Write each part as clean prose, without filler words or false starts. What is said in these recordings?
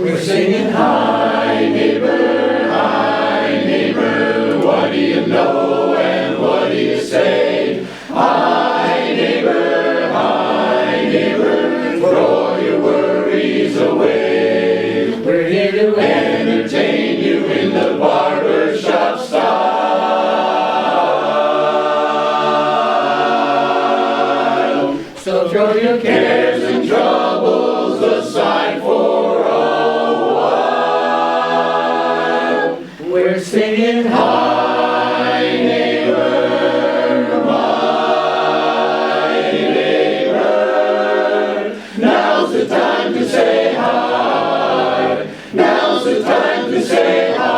We're singing hi neighbor, what do you know and what do you say? Hi neighbor, throw your worries away. We're here to entertain you in the barber shop style. So throw your cares and troubles aside for a while. We're singing hi neighbor, my neighbor. Now's the time to say hi. Now's the time to say hi.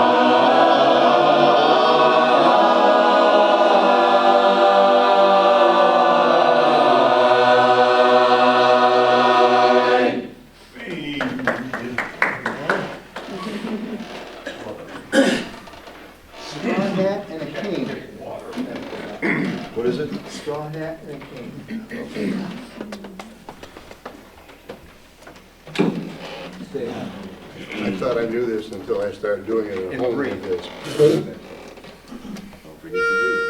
Straw hat and a cane. What is it? Straw hat and a cane. Stay on. I thought I knew this until I started doing it at In home three. like this. Don't forget to read.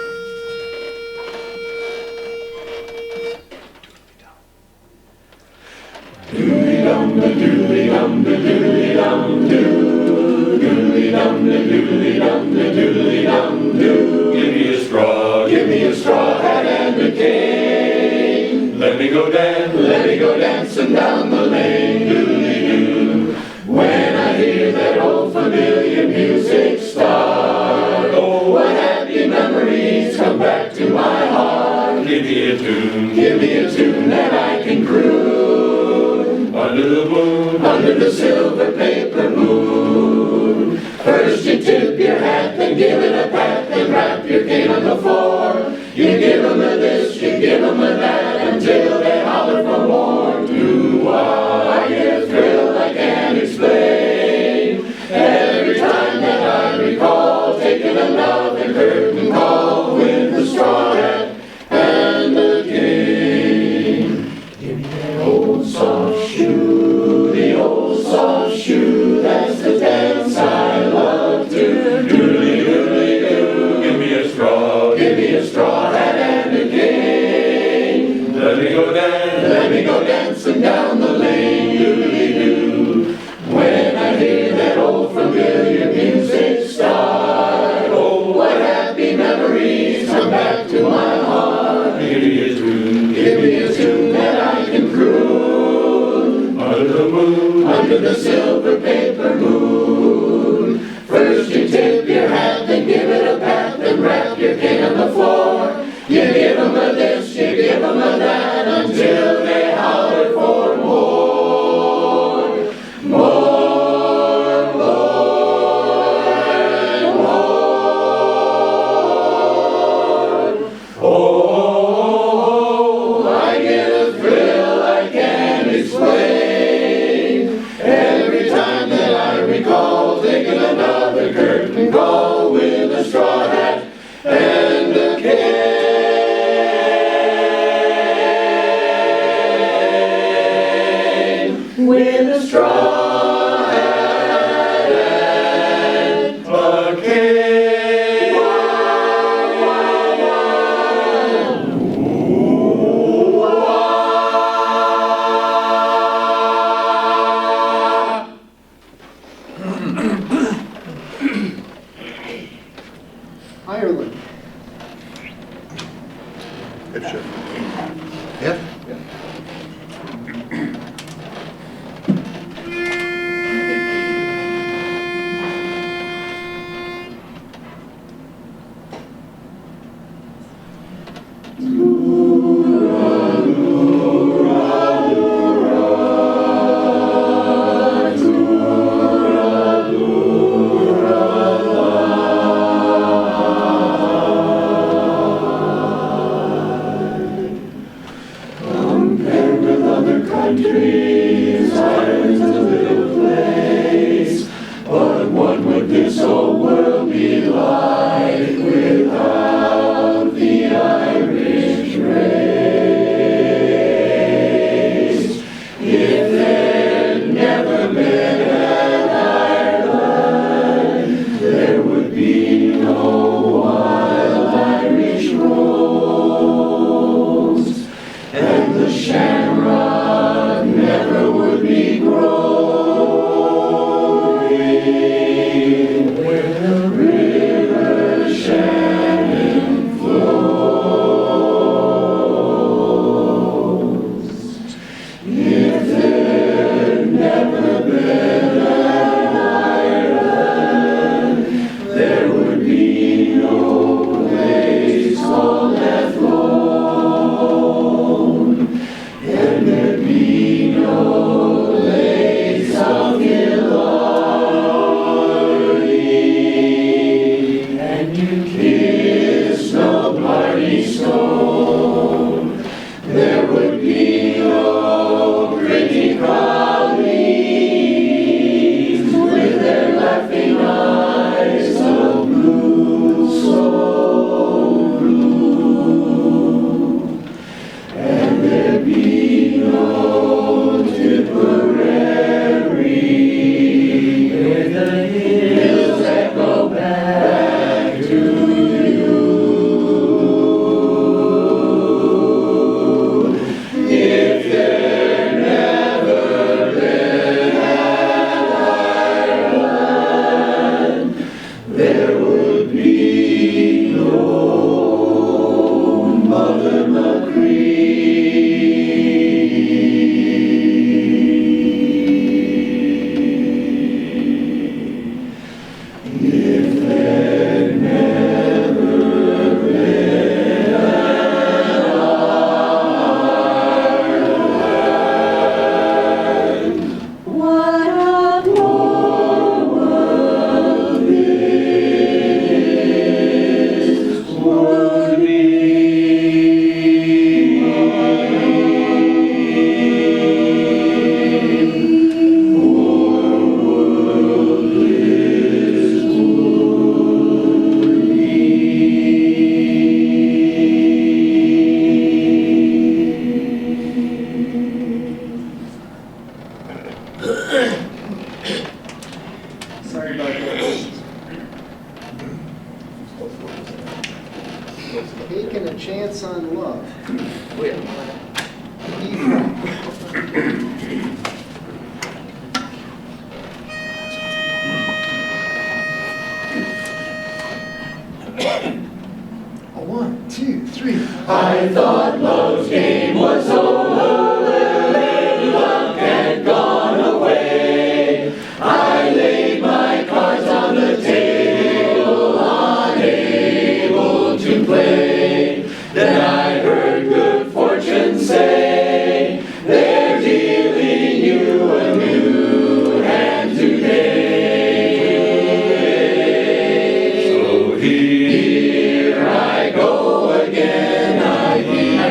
Give me a straw hat and a cane. Let me go dancing down the lane. Doodly-doo. When I hear that old familiar music start, oh, what happy memories come back to my heart. Give me a tune that I can croon. Under the moon, under the silver paper moon. First you tip your hat, then give it a pat, then wrap your cane on the floor. You give 'em a this, you give 'em a that, until they holler for more. Do I get a thrill I can't explain. Every time that I recall taking another curtain call with the straw hat and the cane. Give me that old soft shoe, the old soft shoe, that's the dance I love to. Doodly-doodly-doo. Give me a straw hat and a cane. Let me go dancing down the lane. Doodly-doo. When I hear that old familiar music start, oh, what happy memories come back to my heart. Give me a tune that I can croon. Under the moon, under the silver paper moon. First you tip your hat, then give it a pat, then wrap your cane on the floor. You give 'em a this, you give 'em a that, until they holler for more. More, and more. Oh, I get a thrill I can't explain. Every time that I recall taking another curtain call with a straw hat and a cane. With a straw hat and a cane. Ireland. It should. Yeah? Countries, Ireland's a little place, but what would this whole world be like without the Irish be no wild Irish rose, and the shamrock never would be growing where the river Shannon flows. If there'd never been an Ireland, there would be no place called Athlone, and there'd be no lakes of Killarney, and you'd kiss no Blarney Stone. There would be no pretty colleagues with their laughing eyes of blue, so blue, and there'd be no Tipperary where the hills echo back to you. If there'd never been an Ireland, there would be no Mother McCree. If there'd never been an Ireland, what a poor world this would be. Sorry about that. Taking a chance on love. One, two, three. I thought love's game was over, then luck had gone away. I laid my cards on the table, unable to play. Then I heard good fortune say, they're dealing you a new hand today. So here I go again, I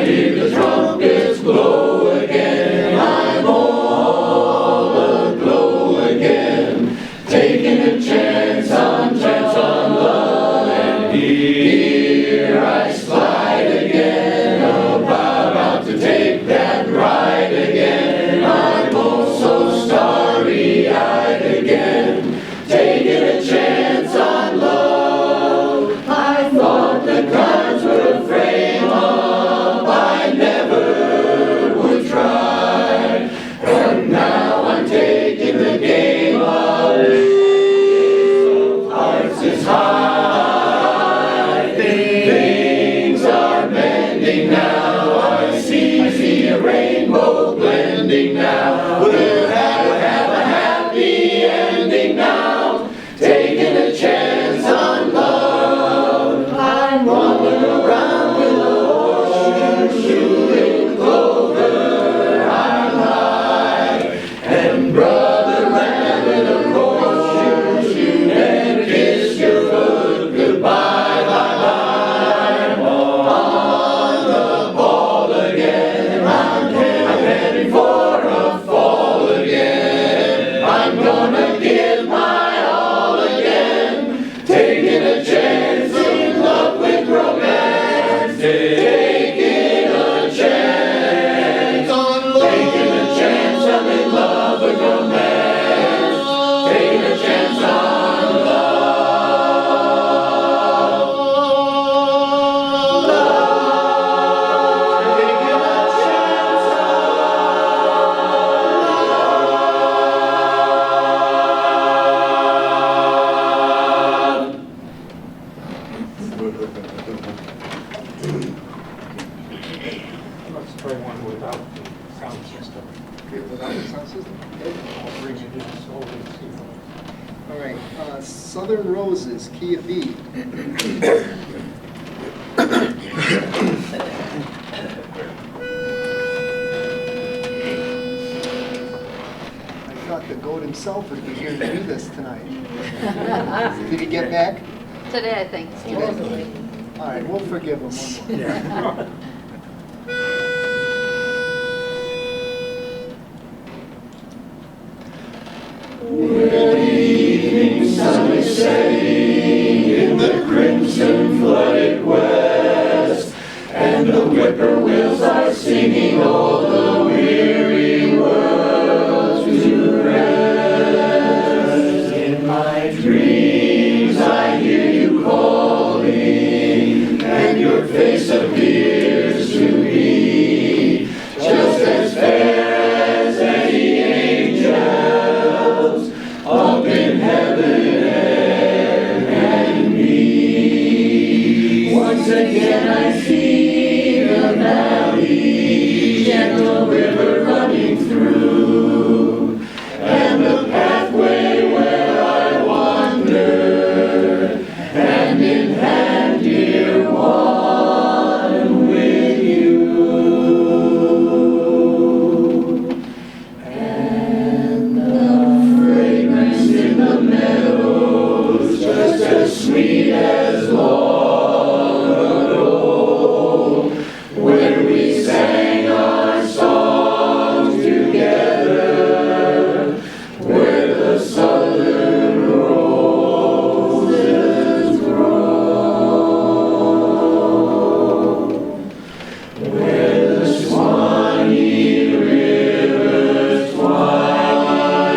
hear the trumpets blow again. I'm all aglow again, taking a chance on love. And here I slide again, about to take that ride again. I'm oh so starry-eyed again, taking a chance on love. I thought the cards were a frame up, I never would try. And now I'm taking the game up, Ace of Hearts is high. Things are mending now, I see a rainbow blending now. We'll have a happy ending now, taking a chance on love. I'm rolling around with a horseshoe, shooting clover, I'm high. And brother ran with a horseshoe, shoot and kiss your foot goodbye, bye bye. On the ball again, I'm heading for a fall again. I'm gonna give my all again, taking a chance in love with romance, taking a chance on love, taking a chance I'm in love with romance, taking a chance on love. Let's try one without the sound system. Okay, without the sound system? Okay. I'll bring it in slowly, see if All right, Southern Roses, key of B. I thought the goat himself would be here to do this tonight. Did he get back? Today, I think. All right, we'll forgive him one more. Sun is setting in the crimson flooded west, and the whippoorwills are singing all the weary world to rest. In my dreams I hear you calling, and your face appears to me, just as fair as any angels up in heaven and me. Once again I see the valley, gentle river running through, and the pathway where I wander, hand in hand, dear one, with you. And the fragrance in the meadows, just as sweet as long ago, when we sang our songs together, where the southern roses grow, where the Swanee River's twining,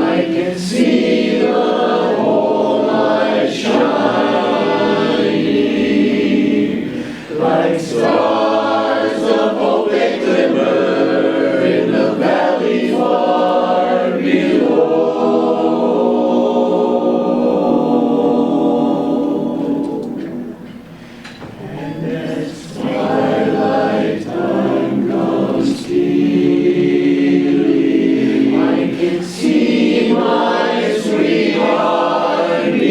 I can see the whole light shining, like stars of hope they glimmer in the valley far below. And as twilight time comes stealing, I can see my sweetheart kneeling,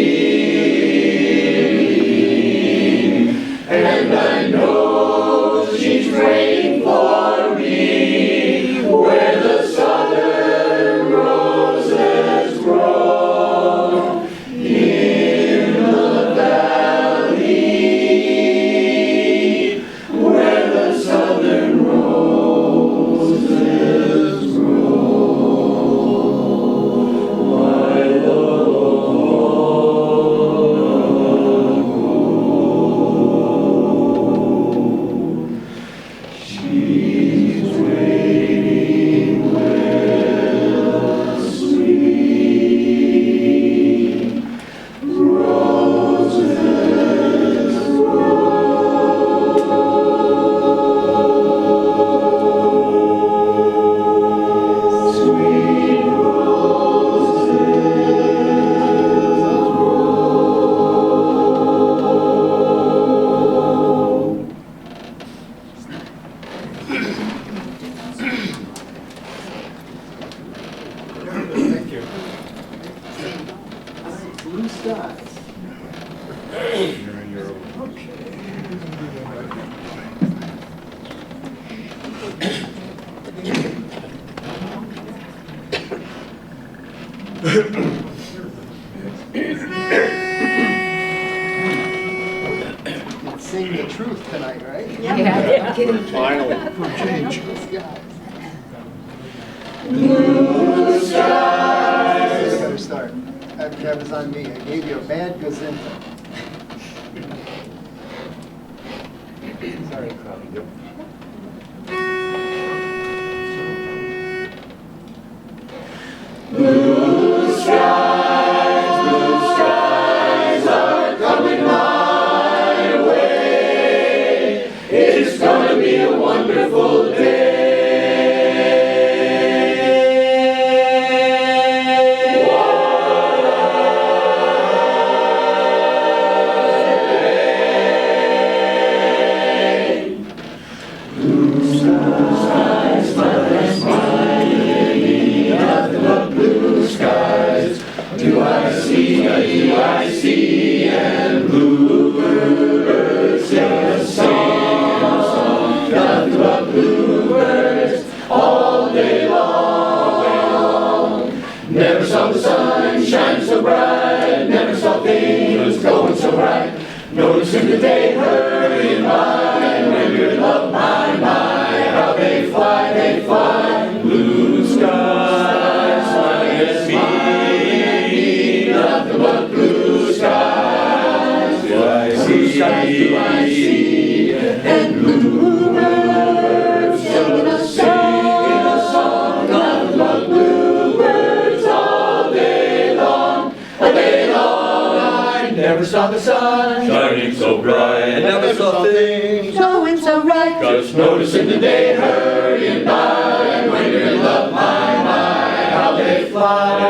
and I know she's praying for me, where the southern roses grow, in the valley, where the southern roses grow. I love. She's waiting where the sweet roses grow. Sweet Thank you. Blue skies. Sing the truth tonight, right? Yeah, kidding. Finally, for a change. Blue skies. blue skies. Better start. That was on me. I gave you a bad gazinta. Sorry, Crowley. Yep. Blue skies are coming my way. It's gonna be a wonderful day. What bluebirds sing a song, nothing but bluebirds all day long. Never saw the sun shine so bright, never saw things going so right. Noticing the day hurrying by, and when you're in love, my, how they fly, blue skies smiling at me, nothing but blue skies do I see, and bluebirds singing a song, nothing but bluebirds all day long, all day long. I never saw the sun shining so bright, I never saw things Going so right. just noticing the day hurrying by, and when you're in love, my, how they fly,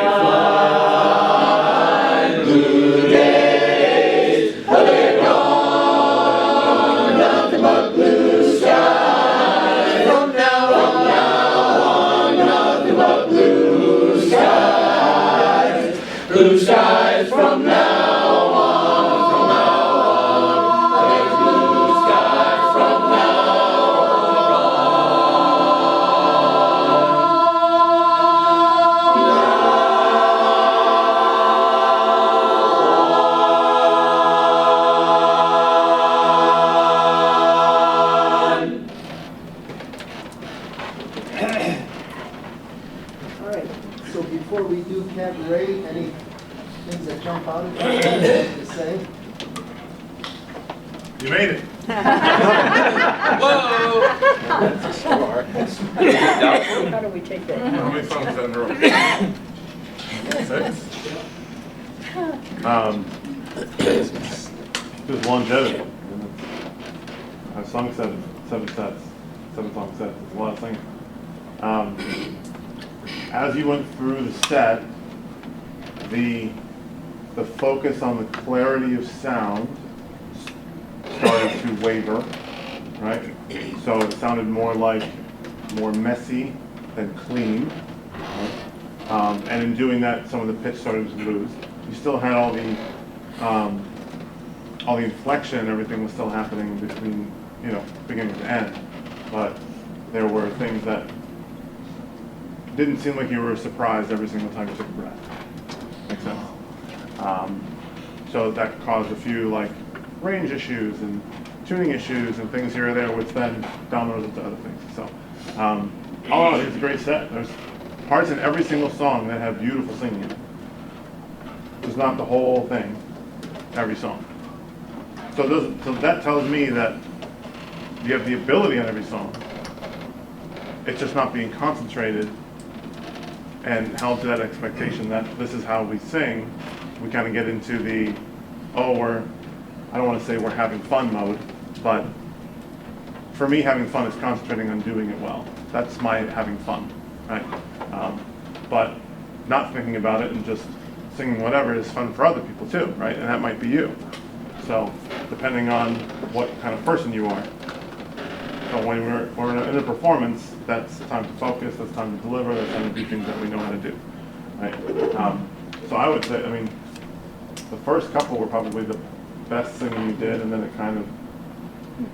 blue days, oh, they're gone, nothing but blue skies, from now on, nothing but blue skies from now on. All right, so before we do Cabaret, any things that jump out at you that you have to say? You made it. That's a start. How do we take that? How many songs is that in a row? 6? Just longevity. I've sung seven song sets. It's a lot of singing. As you went through the set, the focus on the clarity of sound started to waver, right? So it sounded more messy than clean. And in doing that, some of the pitch started to lose. You still had all the inflection, everything was still happening between, beginning to end. But there were things that didn't seem like you were surprised every single time you took a breath. Makes sense? So that caused a few range issues and tuning issues and things here or there, which then dominoes into other things. So all in all, it's a great set. There's parts in every single song that have beautiful singing in it. Just not the whole thing, every song. So that tells me that you have the ability on every song. It's just not being concentrated and held to that expectation that this is how we sing. We kind of get into the, I don't want to say we're having fun mode, but for me, having fun is concentrating on doing it well. That's my having fun, right? But not thinking about it and just singing whatever is fun for other people too, right? And that might be you. So depending on what kind of person you are. So when we're in a performance, that's time to focus, that's time to deliver, that's time to do things that we know how to do, right? So I would say, the first couple were probably the best singing you did, and then it kind of,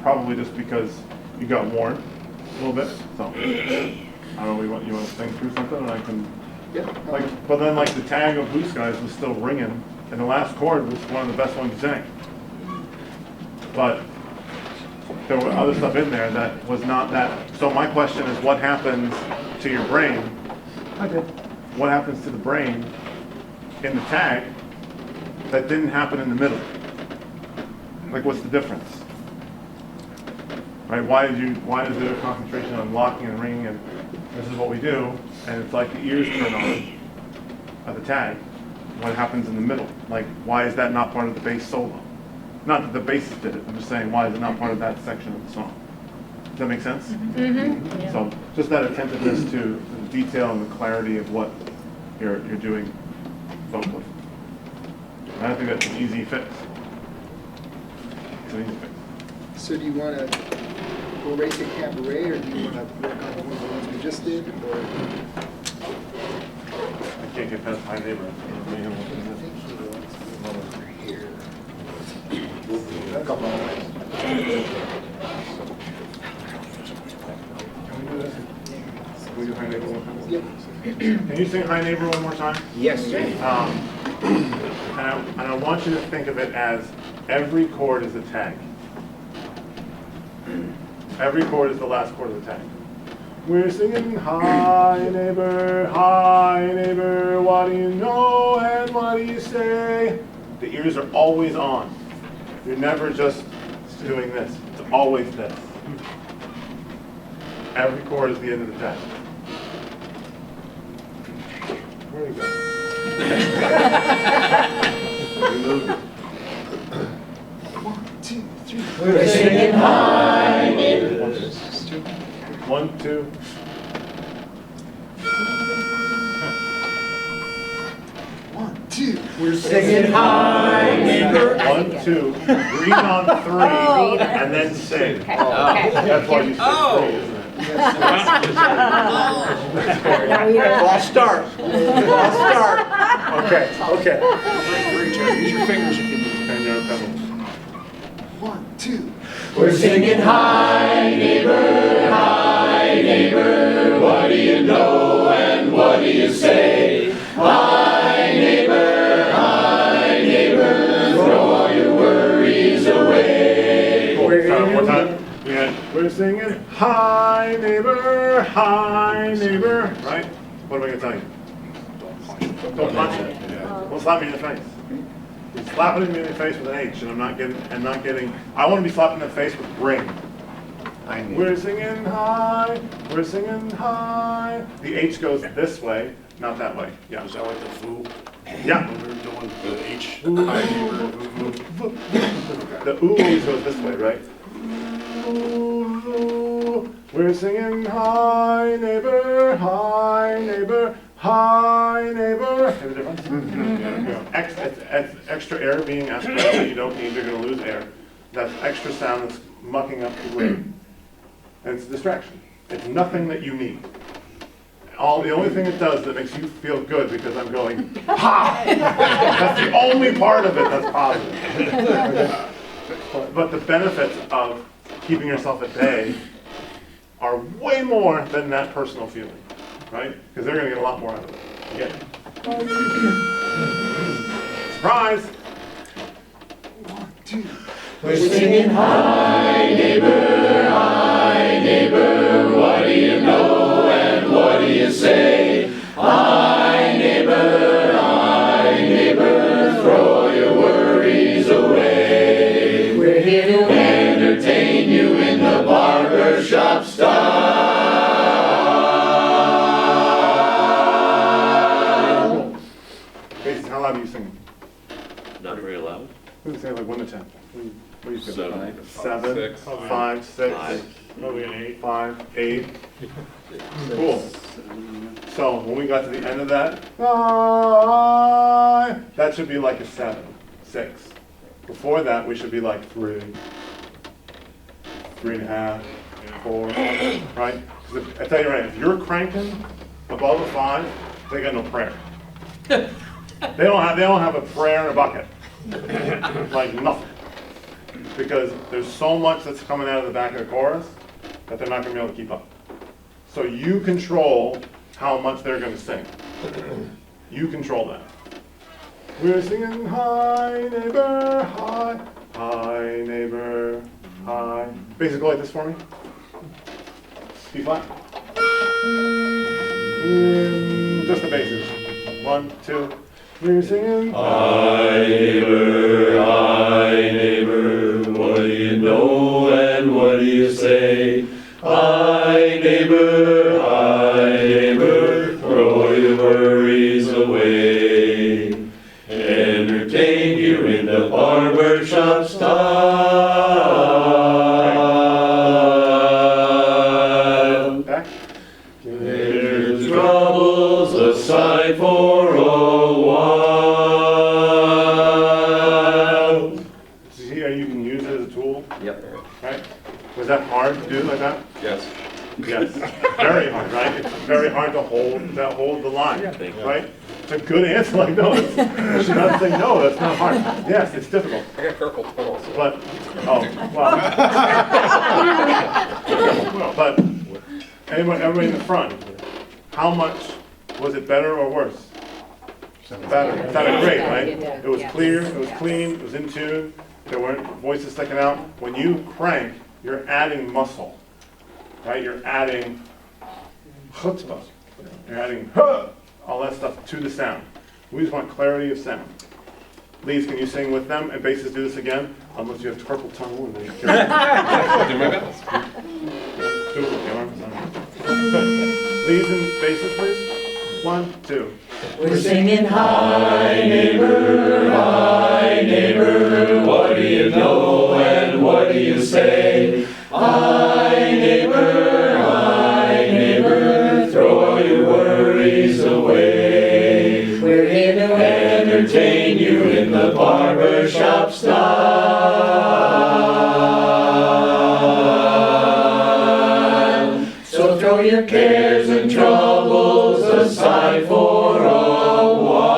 probably just because you got worn a little bit. So I don't know, you want to sing through something, and I can. Yeah. But then the tag of Blue Skies was still ringing, and the last chord was one of the best ones you sang. But there were other stuff in there that was not that. So my question is, what happens to your brain? What happens to the brain in the tag that didn't happen in the middle? What's the difference? Right? Why is there a concentration on locking and ringing, and this is what we do, and it's like the ears turn on at the tag. What happens in the middle? Why is that not part of the bass solo? Not that the bassist did it, I'm just saying, why is it not part of that section of the song? Does that make sense? Mm-hmm. Yeah. So just that attentiveness to the detail and the clarity of what you're doing vocally. And I think that's an easy fix. It's an easy fix. So do you want to go right to Cabaret, or do you want to work on one of the ones we just did? Or I can't get past my neighbor. I think he wants to come over here. a couple of ways. Can we do this? Can we do Hi Neighbor one more time? Yep. Can you sing Hi Neighbor one more time? Yes. And I want you to think of it as every chord is a tag. Every chord is the last chord of the tag. We're singing hi neighbor, what do you know and what do you say? The ears are always on. You're never just doing this. It's always this. Every chord is the end of the tag. Where do you go? One, two, three. We're singing hi neighbor. 1, 2. One, two. We're singing hi neighbor. 1, 2. Breathe on 3, and then sing. Okay. That's why you sing 3, isn't it? Now we don't. False start. False start. Okay. Use your fingers if you need. And there are pedals. 1, 2. We're singing hi neighbor, what do you know and what do you say? Hi neighbor, throw all your worries away. One more time. We're singing hi neighbor, right? What am I going to tell you? Don't punch it. Don't slap me in the face. You're slapping me in the face with an H, and I'm not getting. I want to be slapped in the face with ring. We're singing high. The H goes this way, not that way. Yeah. Is that like the foo? Yeah. When we were doing the H, Ooh. hi neighbor, foo. The ooh always goes this way, right? Ooh, we're singing hi neighbor. Hear the difference? It's extra air being aspirated that you don't need, you're going to lose air. That's extra sound that's mucking up the wind. And it's a distraction. It's nothing that you need. The only thing it does that makes you feel good because I'm going, ha! That's the only part of it that's positive. But the benefits of keeping yourself at bay are way more than that personal feeling, right? Because they're going to get a lot more out of it. You get it? Surprise! 1, 2. We're singing hi neighbor, what do you know and what do you say? Hi neighbor, throw all your worries away. We're here to entertain you in the barber shop style. Jason, how loud are you singing? Not very loud. Who's saying like 1 to 10? What do you feel? 7. 7, 6. 5, 6, Five. Probably an 8. 5, 8. Cool. So when we got to the end of that, that should be like a 7, 6. Before that, we should be like 3, 3.5, 4, right? 'Cause I tell you right, if you're cranking above a 5, they got no prayer. They don't have a prayer in a bucket. Like nothing. Because there's so much that's coming out of the back of the chorus that they're not going to be able to keep up. So you control how much they're going to sing. You control that. We're singing hi neighbor, hi neighbor, hi. Basically like this for me. B flat. Just the basses. 1, 2. We're singing Hi neighbor, what do you know and what do you say? Hi neighbor, throw your worries away. Entertain you in the barber shop style. back. There's troubles aside for a while. See how you can use it as a tool, Yep. right? Was that hard to do like that? Yes. Yes, very hard, right? It's very hard to hold the line, right? It's a good answer, like, no, she's not saying no, that's not hard. Yes, it's difficult. I got carpal tunnel. But, well. But, everybody in the front, how much, was it better or worse? Better. It sounded great, right? It was clear, it was clean, it was in tune, there weren't voices sticking out. When you crank, you're adding muscle, right? You're adding chutzpah, you're adding all that stuff to the sound. We just want clarity of sound. Leads, can you sing with them? And basses, do this again, unless you have carpal tunnel. And then you Do my best. do it with the arms. Leads and basses, please. 1, 2. We're singing hi neighbor, what do you know and what do you say? Hi neighbor, throw all your worries away. We're here to entertain you in the barber shop style. So throw your cares and troubles aside for a while.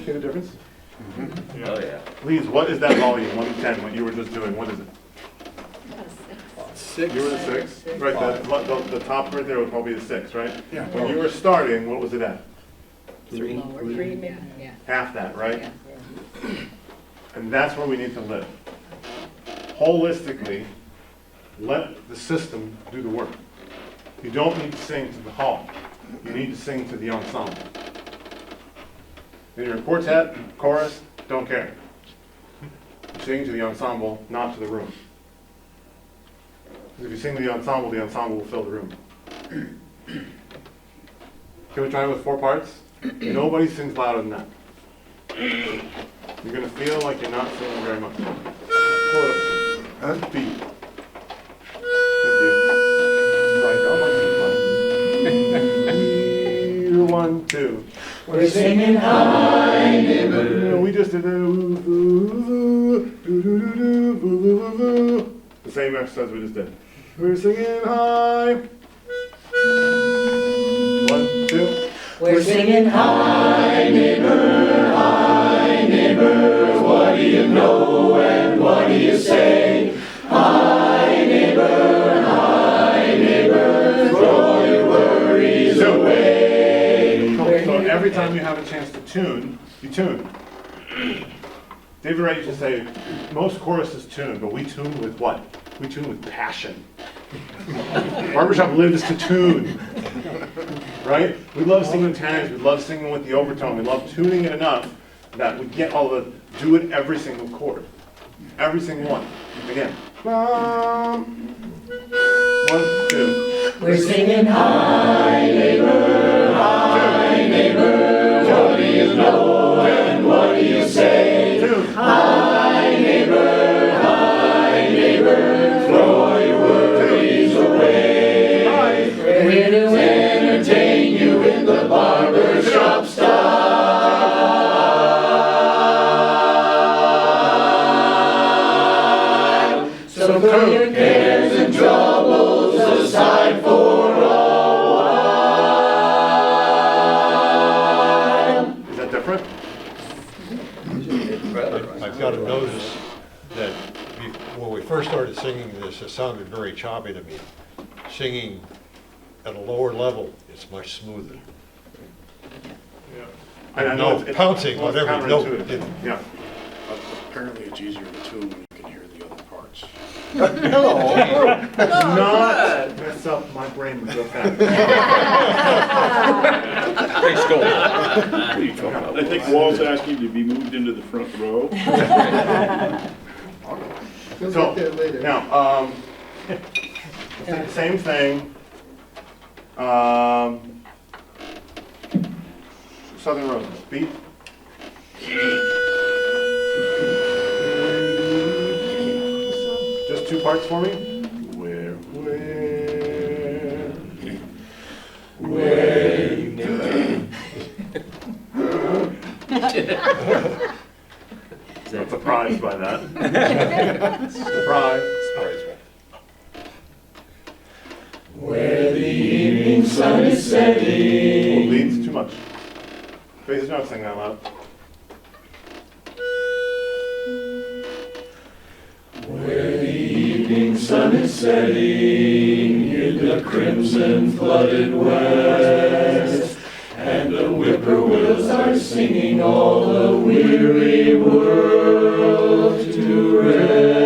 See the difference? Oh, yeah. Leads, what is that volume? 1 to 10, what you were just doing, what is it? 6. You were at 6? Right, the top right there was probably the 6, right? Yeah. When you were starting, what was it at? 3 maybe, yeah. Half that, right? And that's where we need to live. Holistically, let the system do the work. You don't need to sing to the hall. You need to sing to the ensemble. When you're in quartet, chorus, don't care. You sing to the ensemble, not to the room. If you sing to the ensemble will fill the room. Can we try it with 4 parts? Nobody sings louder than that. You're going to feel like you're not singing very much. Pull it up. And beat. Thank you. Right, oh my 1, 2. We're singing hi neighbor. We just did the same exercise we just did. We're singing high. 1, 2. We're singing hi neighbor, what do you know and what do you say? Hi neighbor, throw your worries away. So every time you have a chance to tune, you tune. David Wright used to say, most choruses tune, but we tune with what? We tune with passion. Barbershop lives to tune. Right? We love singing tags, we love singing with the overtone, we love tuning it enough that we get all the, do it every single chord. Every single one. Again. 1, 2. We're singing hi neighbor, what do you know and what do you say? 2. Hi neighbor, throw all your worries away. We're here to entertain you in the barber shop style. So throw your cares and troubles aside for a while. Is that different? I've got to notice that when we first started singing this, it sounded very choppy to me. Singing at a lower level, it's much smoother. I know No, it's pouncing on every note. counterintuitive. Yeah. Apparently it's easier to tune when you can hear the other parts. Not mess up my brain real fast. Great school. I think Walt's asking to be moved into the front row. We'll So, get there later. now, same thing. Southern Roses, beat. Just 2 parts for me. Where I'm surprised by that. Surprise. Where the evening sun is Oh, setting. leads too much. Please don't sing that loud. Where the evening sun is setting in the crimson flooded west, and the whippoorwills are singing all the weary world to rest.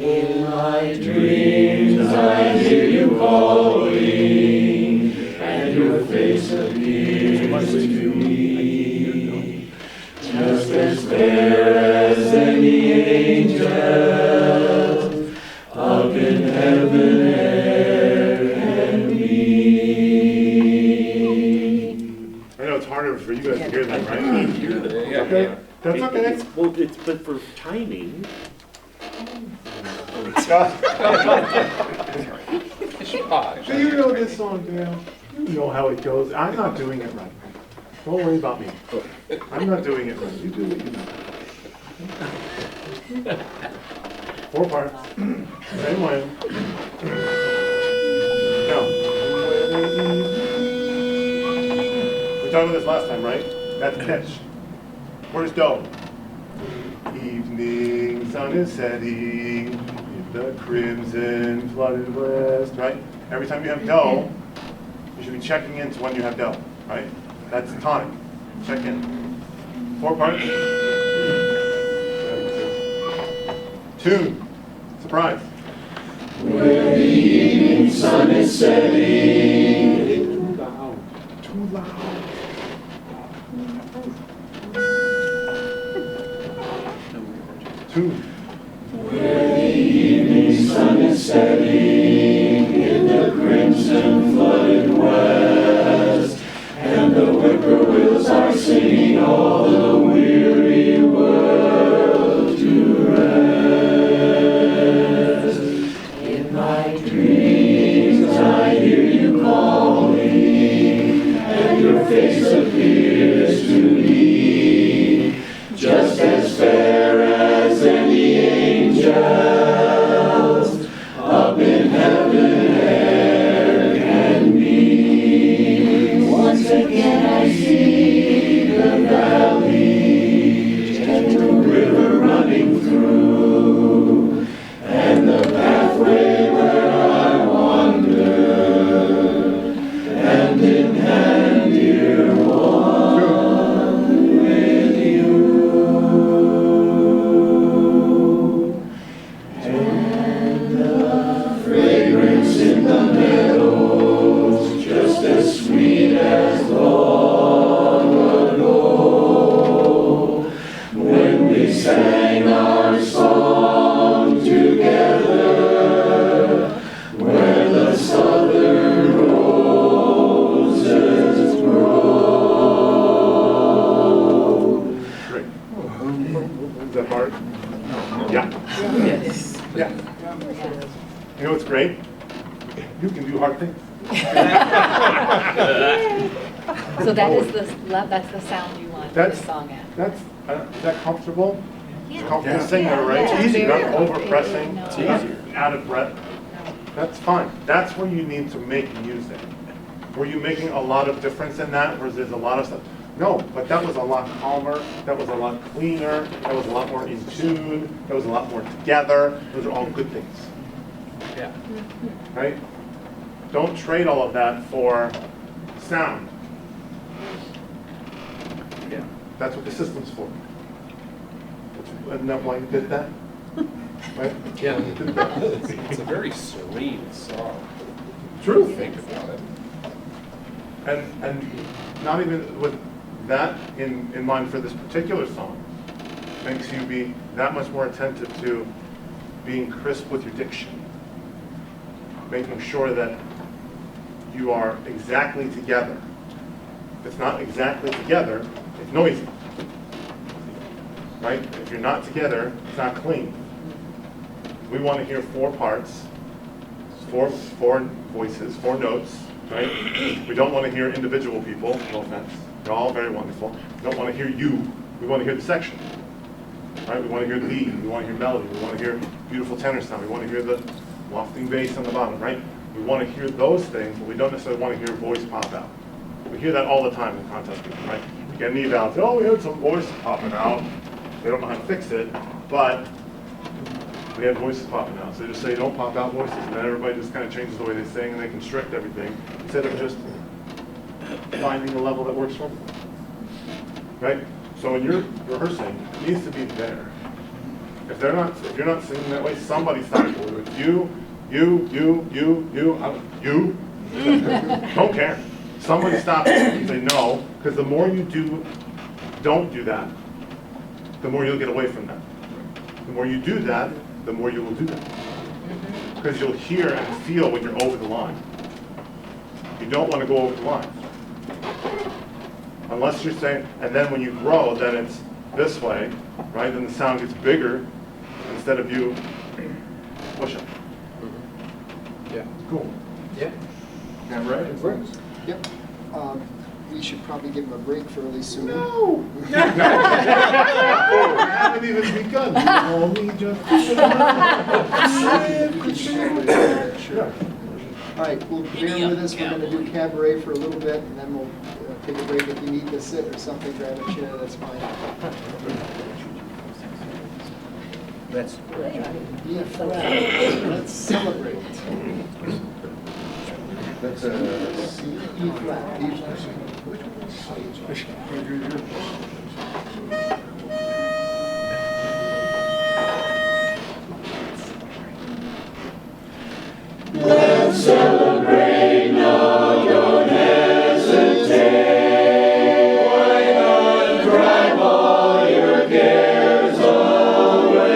In my dreams I hear you calling, and your face appears to me, just as fair as any angel up in heaven, air and me. I know it's harder for you guys to hear that, right? Hear that? Yeah. Okay, that's okay. Well, it's, but for timing. Do you know this song, Dale? You know how it goes. I'm not doing it right. Don't worry about me. I'm not doing it right. You do what you know. 4 parts. Same way. Now, we talked about this last time, right? That's pitch. Where's do? Evening sun is setting in the crimson flooded west, right? Every time you have do, you should be checking into when you have do, right? That's the time. Check in. 4 parts. Tune. Surprise. Where the evening sun is setting. Too loud. Too loud. Tune. Where the evening sun is setting in the crimson flooded west, and the whippoorwills are singing all the weary world to rest. In my dreams I hear you calling, and your face appears to me, just as fair as any angels up in heaven, air and me. Once again I see the valley, gentle river running through, and the pathway where I wander, hand in hand, dear one, with you. Fragrance in the meadows, just as sweet as long ago, when we sang our song together, where the southern roses grow. Great. Is that hard? Yeah. Yes. Yeah. You know what's great? You can do hard things. So that's the sound you want That's- this song at? That's, is that comfortable? It's Yeah. comfortable Yeah. singing, right? Yeah. It's easy, Yeah. not Yeah. over-pressing, It's not easier. out of breath. That's fine. That's when you need to make music. Were you making a lot of difference in that, or there's a lot of stuff? No, but that was a lot calmer, that was a lot cleaner, that was a lot more in tune, that was a lot more together. Those are all good things, Yeah. right? Don't trade all of that for sound. Yeah. That's what the system's for. Isn't that why you did that? Right? Yeah. It's a very serene song. True. Think about it. And not even with that in mind for this particular song, makes you be that much more attentive to being crisp with your diction, making sure that you are exactly together. If it's not exactly together, it's noisy, right? If you're not together, it's not clean. We want to hear 4 parts, four voices, 4 notes, right? We don't want to hear individual people, no offense. They're all very wonderful. We don't want to hear you. We want to hear the section, right? We want to hear lead. We want to hear melody. We want to hear beautiful tenor sound. We want to hear the wafting bass on the bottom, right? We want to hear those things, but we don't necessarily want to hear voice pop out. We hear that all the time in contest people, right? You get an eval, say, oh, we had some voice popping out. They don't know how to fix it, but we had voices popping out. So they just say, don't pop out voices. And then everybody just kind of changes the way they sing and they constrict everything instead of just finding the level that works for them. Right? So when you're rehearsing, it needs to be there. If you're not singing that way, somebody stops for you. It's you, don't care. Somebody stops and say no, because the more you don't do that, the more you'll get away from that. The more you do that, the more you will do that. Because you'll hear and feel when you're over the line. You don't want to go over the line. Unless you're saying, and then when you grow, then it's this way, right? Then the sound gets bigger instead of you pushing. Yeah. Cool. Yeah. Cabaret and When There. Yep. We should probably give him a break fairly soon. No! We haven't even begun. You only just Sure. All right, well, bear with us. We're going to do cabaret for a little bit, and then we'll take a break. If you need to sit or something, grab a chair, that's fine. Let's, Yeah, let's celebrate. That's a C, E flat. E flat. Let's celebrate now, don't hesitate. Why not drive all your cares away?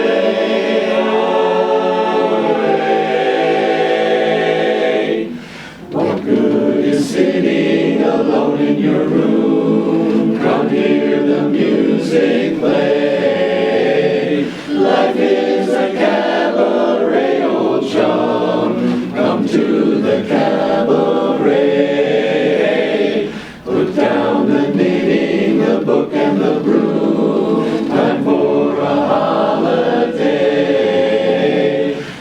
What good is sitting alone in your room? Come hear the music play. Life is a cabaret, old chum. Come to the cabaret. Put down the knitting, the book, and the broom. Time for a holiday.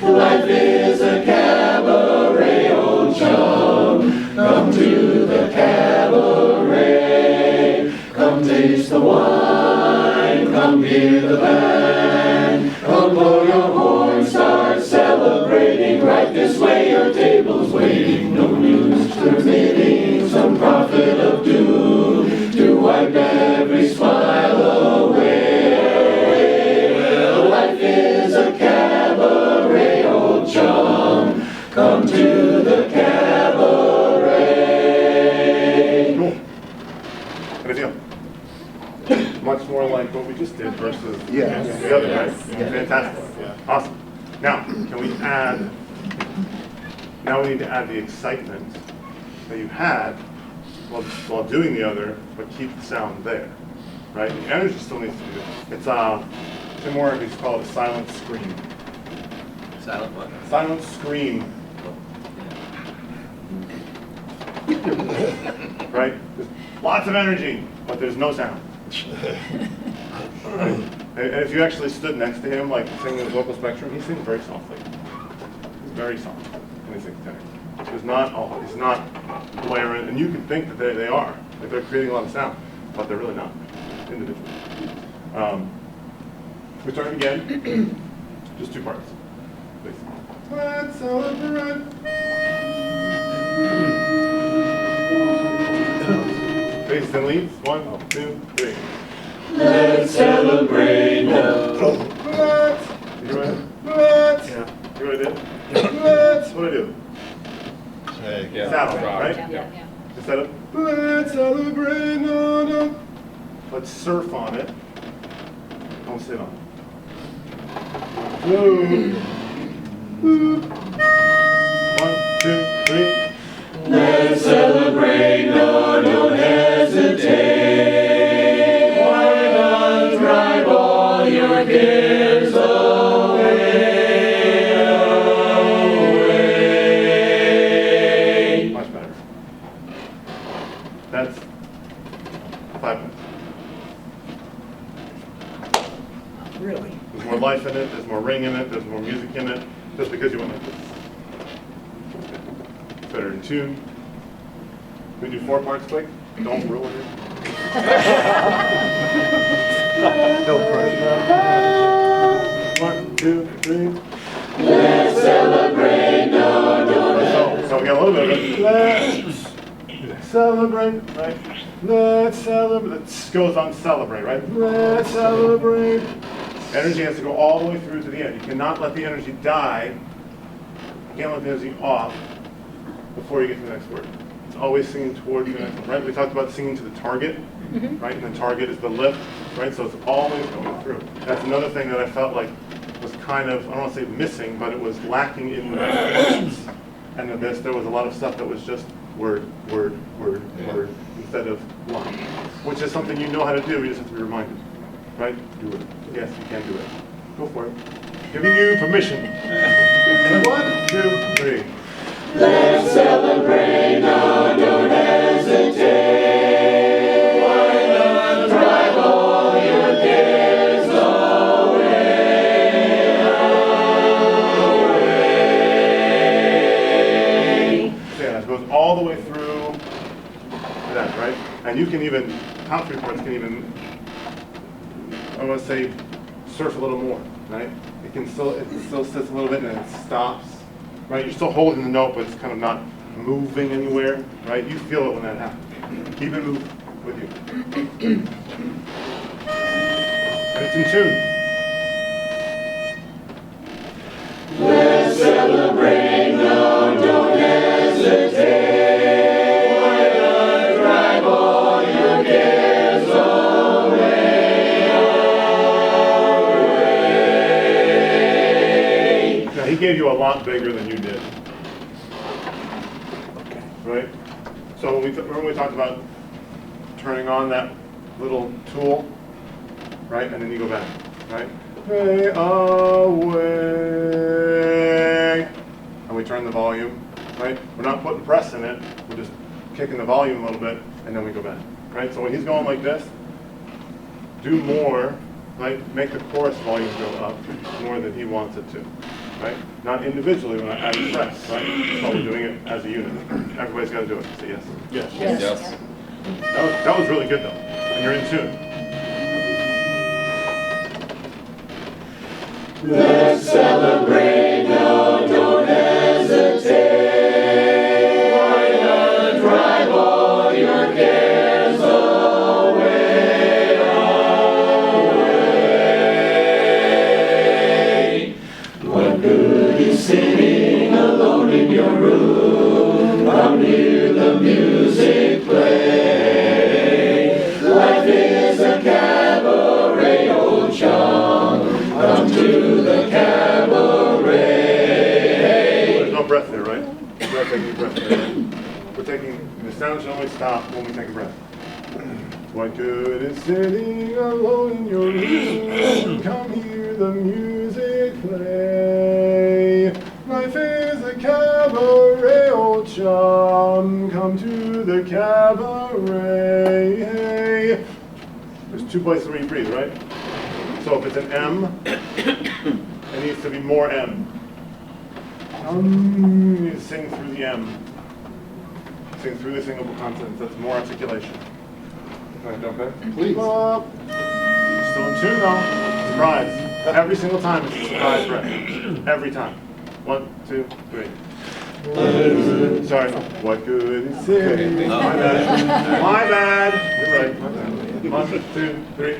Life is a cabaret, old chum. Come to the cabaret. Come taste the wine. Come hear the band. Come blow your horn. Start celebrating. Right this way, your table's waiting. No news permitting. Some prophet of doom to wipe every smile away. Well, life is a cabaret, old chum. Come to the cabaret. Cool. How do you feel? Much more like what we just did versus the other, right? Fantastic. Awesome. Now, can we add, now we need to add the excitement that you had while doing the other, but keep the sound there, right? The energy still needs to be there. It's, Tim Warwick used to call it a silent scream. Silent what? Silent scream. Right? There's lots of energy, but there's no sound. Right? And if you actually stood next to him, like singing his vocal spectrum, he sings very softly. He's very soft when he sings tenor. He's not blaring, and you can think that they are, like they're creating a lot of sound, but they're really not, individually. We start again, just two parts. Please. Let's celebrate. Bass and leads, 1, 2, 3. Let's celebrate now. Let's. You go ahead. Let's. Yeah. You what I did? Let's. What do I do? Say, Saddle, right? Yeah. Instead of let's celebrate, no, no. Let's surf on it. Don't sit on it. Woo. Woo. 1, 2, 3. Let's celebrate, no, don't hesitate. Why not drive all your cares away? Much better. That's 5 minutes. really? There's more life in it, there's more ring in it, there's more music in it, just because you went like this. that are in tune. We do 4 parts quick. Don't ruin it. No pressure. 1, 2, 3. Let's celebrate, no, don't So we got a little bit of it. Let's celebrate, right? Let's celebrate. It goes on celebrate, right? Let's celebrate. Energy has to go all the way through to the end. You cannot let the energy die. You can't let the energy off before you get to the next word. It's always singing towards the next one, right? We talked about singing to the target, right? And the target is the lift, right? So it's always going through. That's another thing that I felt like was kind of, I don't want to say missing, but it was lacking in the words. And in this, there was a lot of stuff that was just word, word, word, word, instead of line, which is something you know how to do, you just have to be reminded, right? Do it. Yes, you can do it. Go for it. Giving you permission. And 1, 2, 3. Let's celebrate, no, don't hesitate. Why not drive all your cares away? Yeah, it goes all the way through to that, right? And you can even, top 3 parts can even, I want to say, surf a little more, right? It still sits a little bit and then it stops, right? You're still holding the note, but it's kind of not moving anywhere, right? You feel it when that happens. Keep it moving with you. And it's in tune. Let's celebrate, no, don't hesitate. Why not drive all your cares away? Now, he gave you a lot bigger than you did. Right? So when remember we talked about turning on that little tool, right? And then you go back, right? Hey, away. And we turn the volume, right? We're not putting press in it. We're just kicking the volume a little bit, and then we go back, right? So when he's going like this, do more, right? Make the chorus volume go up more than he wants it to, right? Not individually when I add the press, right? But we're doing it as a unit. Everybody's got to do it. Say yes. Yes. Yes. That was really good though, and you're in tune. Let's celebrate, no, don't hesitate. Why not drive all your cares away? What good is sitting alone in your room? Come hear the music play. Life is a cabaret, old chum. Come to the cabaret. There's no breath there, right? We're not taking a breath there. Right? We're taking, the sound should only stop when we take a breath. What good is sitting alone in your room? Come hear the music play. Life is a cabaret, old chum. Come to the cabaret. There's 2 places where you breathe, right? So if it's an M, it needs to be more M. You need to sing through the M. Sing through the single consonants. That's more articulation. Okay? Please. Still in tune though. Surprise. Every single time it's a surprise breath. Every time. 1, 2, 3. Sorry. What good is sitting? My bad. My bad. You're right. My bad. 1, 2, 3.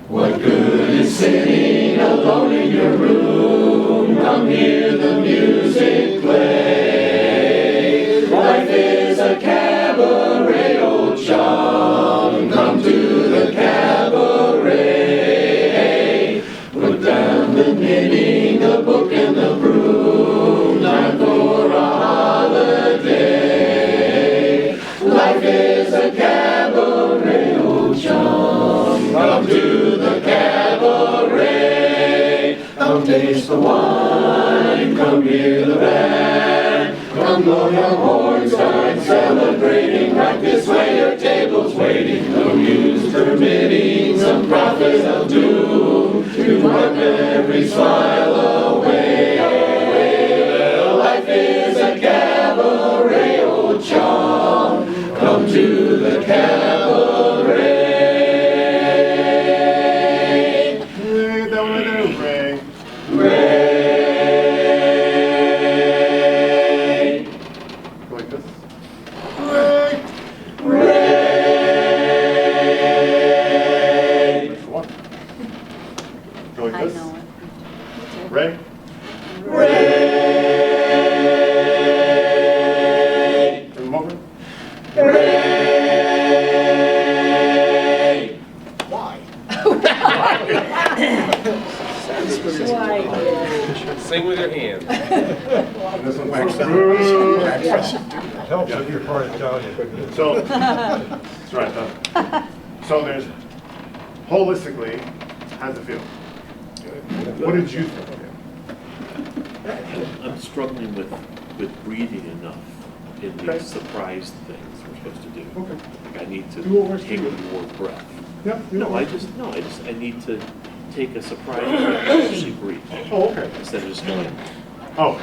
What good is sitting alone in your room? Come hear the music play. Life is a cabaret, old chum. Come to the cabaret. Put down the knitting, the book and the broom. Time for a holiday. Life is a cabaret, old chum. Come to the cabaret. Come taste the wine. Come hear the band. Come blow your horn. Start celebrating. Right this way, your table's waiting. No use permitting some prophets of doom to wipe every smile away. Life is a cabaret. old chum. Come to the cabaret. That one right there, Ray. Ray. Go like this. Ray. Next one. Go like I this. know it. Ray. Ray. Turn them over. Ray. Why? Sing with your hands. And this one's Wax for out. Bruce. Helps if you're part Italian. So, that's right, huh? So there's, holistically, how's it feel? What did you think? I'm struggling with breathing enough in Okay. these surprise things we're supposed to do. Okay. Like I need to Do what works for take you. more breath. Yeah. I need to take a surprise breath and actually breathe Oh, okay. instead of just going. Oh,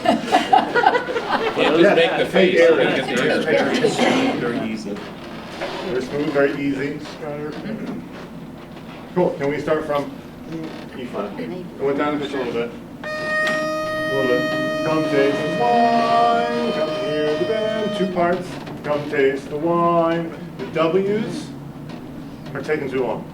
Yeah, just make the face. Air. Make it the air. Very easy. very smooth, very easy. Cool. Can we start from E flat? I went down the pitch a little bit. A little bit. Come taste the wine. Come hear the band. 2 parts. Come taste the wine. The W's are taking too long.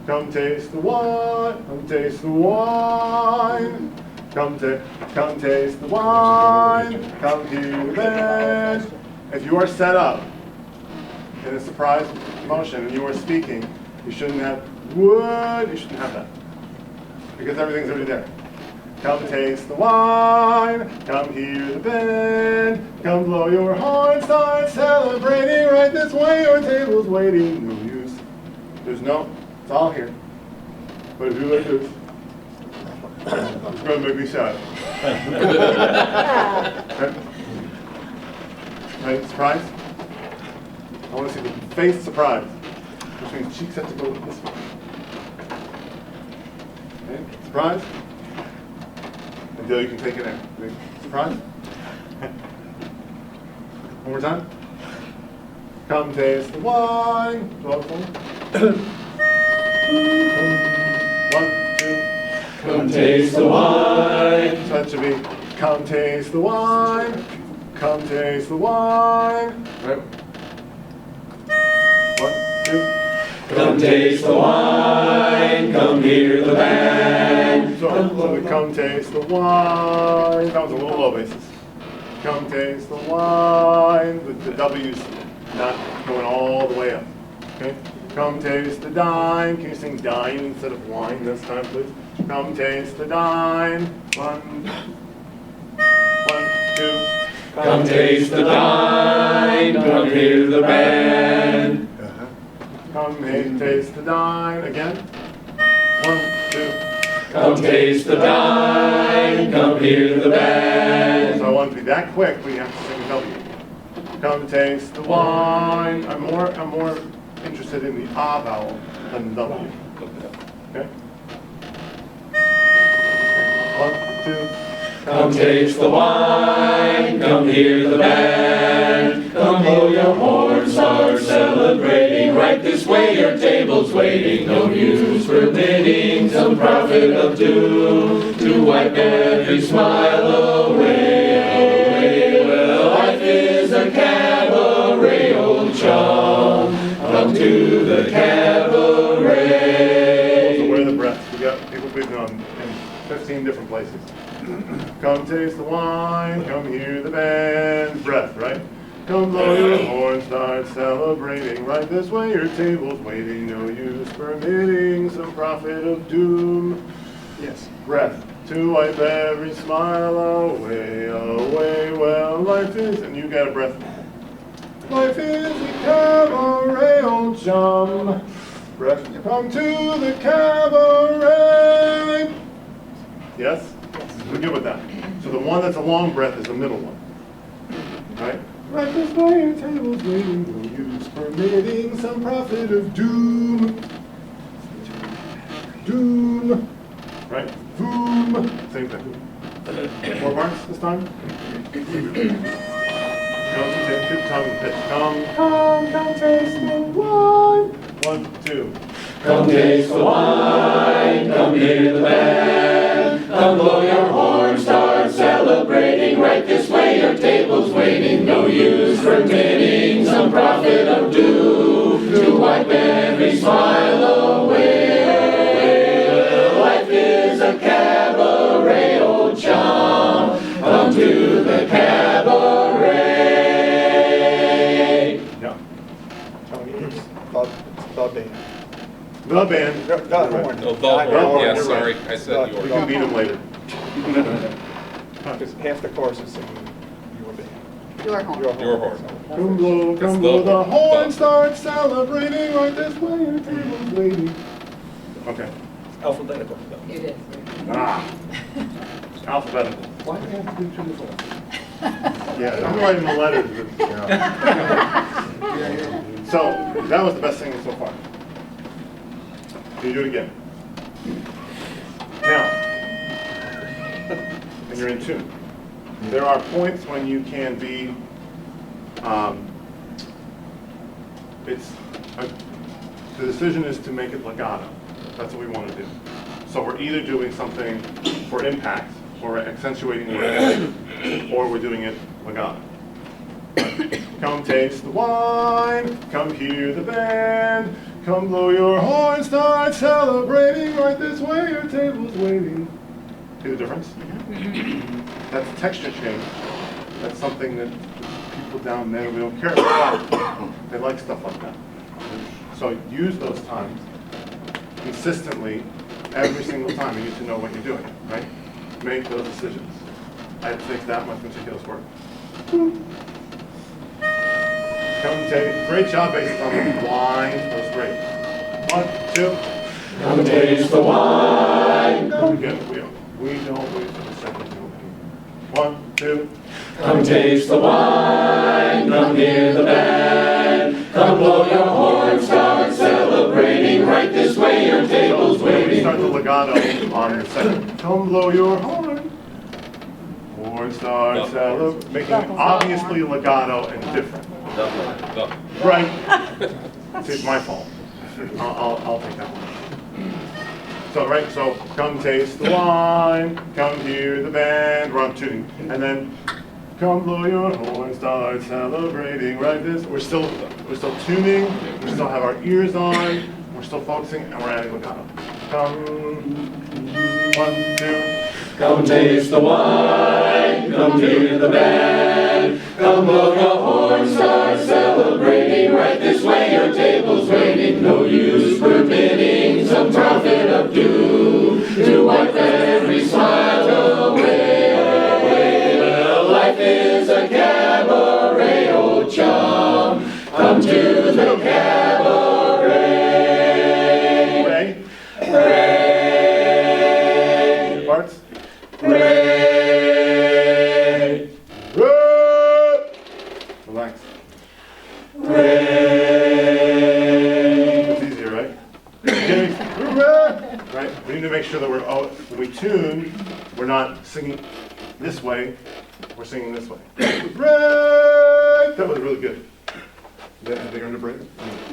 Come taste the wine. Come taste the wine. Come taste the wine. Come hear the band. If you are set up in a surprise motion and you are speaking, you shouldn't have would. You shouldn't have that because everything's already there. Come taste the wine. Come hear the band. Come blow your horn. Start celebrating right this way. Your table's waiting. No use. There's no. It's all here. But if you like this, it's going to make me sad. Okay? Right? Surprise? I want to see the face surprise. Which means cheeks have to go this way. Okay? Surprise? Until you can take it in. Ready? Surprise? One more time. Come taste the wine. Blow it for me. 1, 2. Come taste the wine. So that should be, come taste the wine. Come taste the wine. Right? 1, 2. Come taste the wine. Come hear the band. So we come taste the wine. That was a little low basis. Come taste the wine. The W's not going all the way up. Okay? Come taste the dine. Can you sing dine instead of wine this time, please? Come taste the dine. 1, 2. Come taste the dine. Come hear the band. Come taste the dine. Again. 1, 2. Come taste the dine. Come hear the band. So I want it to be that quick, but you have to sing W. Come taste the wine. I'm more interested in the ah vowel than the W. Okay? 1, 2. Come taste the wine. Come hear the band. Come blow your horn. Start celebrating. Right this way, your table's waiting. No use permitting some prophet of doom to wipe every smile away. Away. Well, life is a cabaret, old chum. Come to the cabaret. So where are the breaths? We got people breathing on in 15 different places. Come taste the wine, come hear the band. Breath, right? Come blow your horn, start celebrating. Right this way, your table's waiting. No use permitting some prophet of doom. Yes. Breath to wipe every smile away, away. Well, life is, and you got a breath. Life is a cabaret, old chum. Breath, come to the cabaret. Yes? We're good with that. So the one that's a long breath is the middle one. Right? Right this way, your table's waiting. No use permitting some prophet of doom. Doom. Right? Boom. Same thing. More parts this time? Come taste the wine, come hear the band. Come blow your horn, start celebrating. Right this way, your table's waiting. No use permitting some prophet of doom to wipe every smile away. Life is a cabaret, old chum. Come to the cabaret. Yeah. Tony, it's the band. The band. The horn. Oh, the horn, yeah, you're sorry, right. I said We yours. can beat them later. Because half the chorus is singing your band. Your horn. Your horn. Come blow That's the the horn, horn. start celebrating right this way, your table's waiting. Okay. Alphabetical. It is. Ah. Alphabetical. Why do you have to do two of those? Yeah, I'm writing the letters. So, that was the best singing so far. Can you do it again? Now, and you're in tune. There are points when you can be, the decision is to make it legato. That's what we want to do. So we're either doing something for impact, or we're accentuating the ending, or we're doing it legato. Come taste the wine, come hear the band, come blow your horn, start celebrating, right this way, your table's waiting. See the difference? That's a texture change. That's something that people down there, we don't care about. They like stuff like that. So use those times consistently, every single time. You need to know what you're doing, right? Make those decisions. It takes that much meticulous work. Come take, great job based on the wine. That was great. 1, 2. Come taste the wine. Again, we don't wait for the second to open. 1, 2. Come taste the wine, come hear the band. Come blow your horn, start celebrating. Right this way, your table's We waiting. start the legato on the second. Come blow your horn. Horn start celebrating. Making it obviously legato and different. The. Right. See, it's my fault. I'll take that one. So come taste the wine, come hear the band, we're on tuning. And then, come blow your horn, start celebrating, right this, we're still tuning, we still have our ears on, we're still focusing, and we're adding legato. Come, 1, 2. Come taste the wine, come hear the band. Come blow your horn, start celebrating. Right this way, your table's waiting. No use permitting some prophet of doom to wipe every smile away. Well, life is a cabaret, old chum. Come to the cabaret. Ray, Ray. parts. Ray. Relax. Ray. It's easier, right? Right? We need to make sure that when we tune, we're not singing this way, we're singing this way. Right! That was really good. Did they earn a break?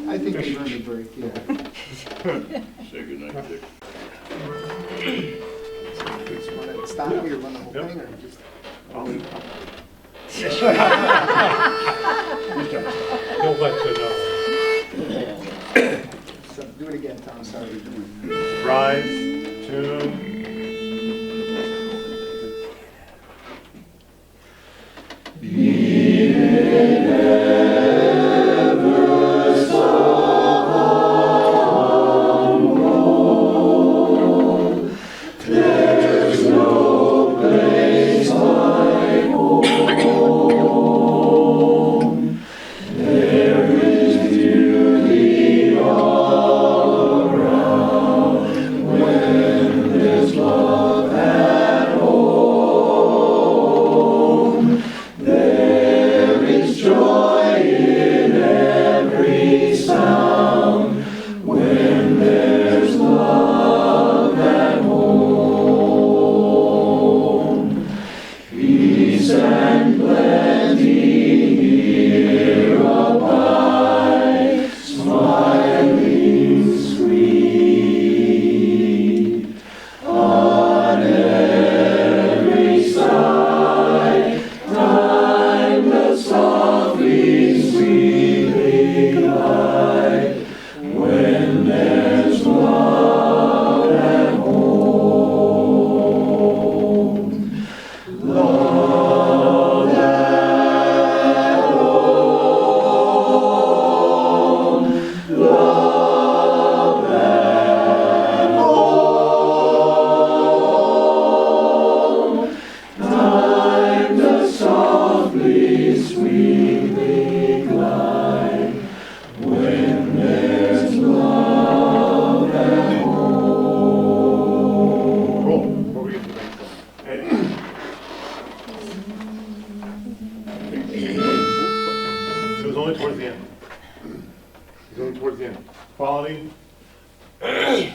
I think they earned a break, yeah. Say goodnight, Dick. Just want to stop me or run the whole Yep. thing, or just? He'll let you know. So, do it again, Tom, sorry. Rise, tune. When there's love.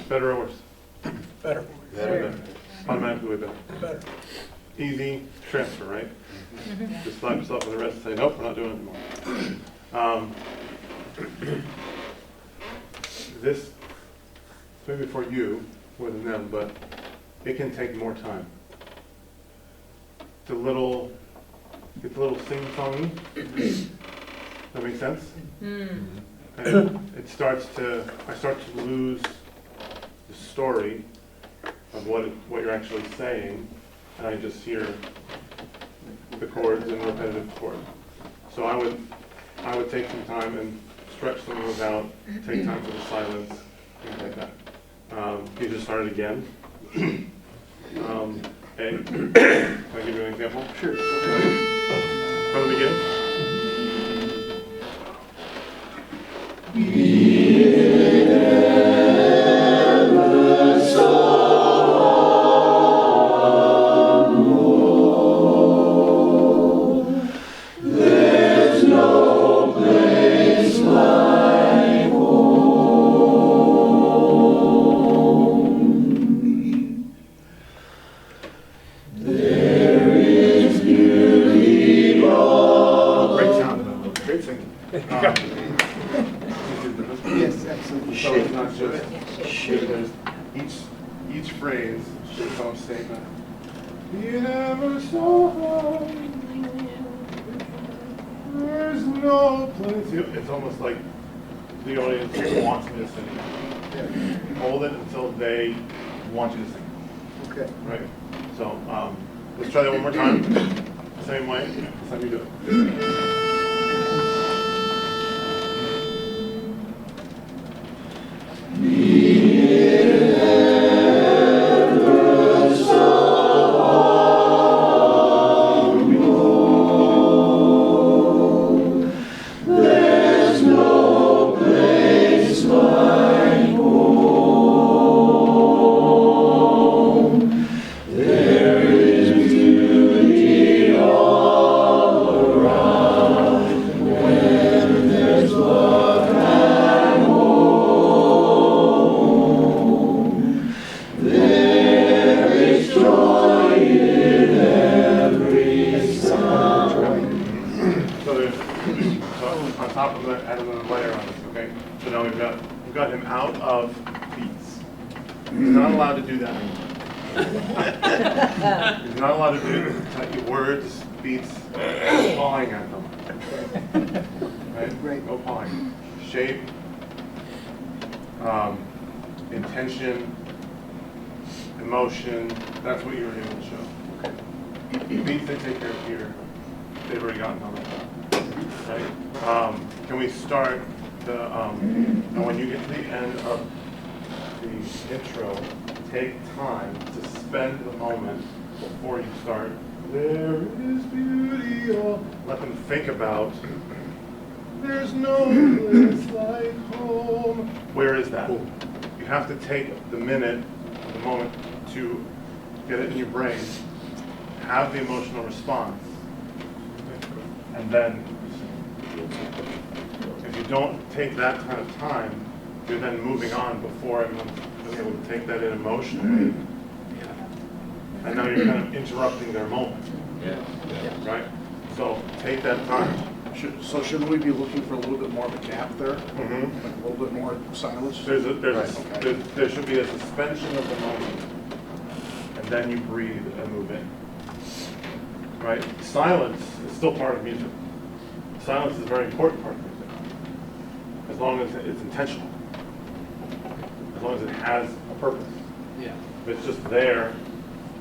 Better or worse? Better. Better. Automatically way better. Better. Easy transfer, right? Just slap yourself on the wrist and say, nope, we're not doing it anymore. This, maybe for you more than them, but it can take more time. It's a little sing-songy. That makes sense? And I start to lose the story of what you're actually saying, and I just hear the chords and repetitive chords. So I would take some time and stretch some of those out, take time for the silence, things like that. Can you just start it again? Can I give you an example? Sure. From the beginning? Great sound, though. Great singing. Yes, absolutely. So it's not just, there's each phrase should its own statement. You never saw her. There's no place. It's almost like the audience wants me to sing it. Hold it until they want you to sing it. Okay. Right? So let's try that one more time. Same way. This time you do it. On top of that, add another layer on this, okay? So now we've got him out of beats. He's not allowed to do that anymore. He's not allowed to do words, beats, pawing at them. Right? No pawing. Shape, intention, emotion, that's what you're able to show. Okay. Beats they take care of here. They've already gotten on that. Right? Can we start the, and when you get to the end of the intro, take time to spend the moment before you start, there is beauty, let them think about, there's no place like home. Where is that? You have to take the minute, the moment to get it in your brain, have the emotional response, and then if you don't take that kind of time, you're then moving on before everyone's been able to take that in emotionally. And now you're kind of interrupting their moment. Right? So take that time. So shouldn't we be looking for a little bit more of a gap there? Mm-hmm. Like a little bit more silence? There should be a suspension of the moment, and then you breathe and move in. Right? Silence is still part of music. Silence is a very important part of music, as long as it's intentional, as long as it has a purpose. Yeah. If it's just there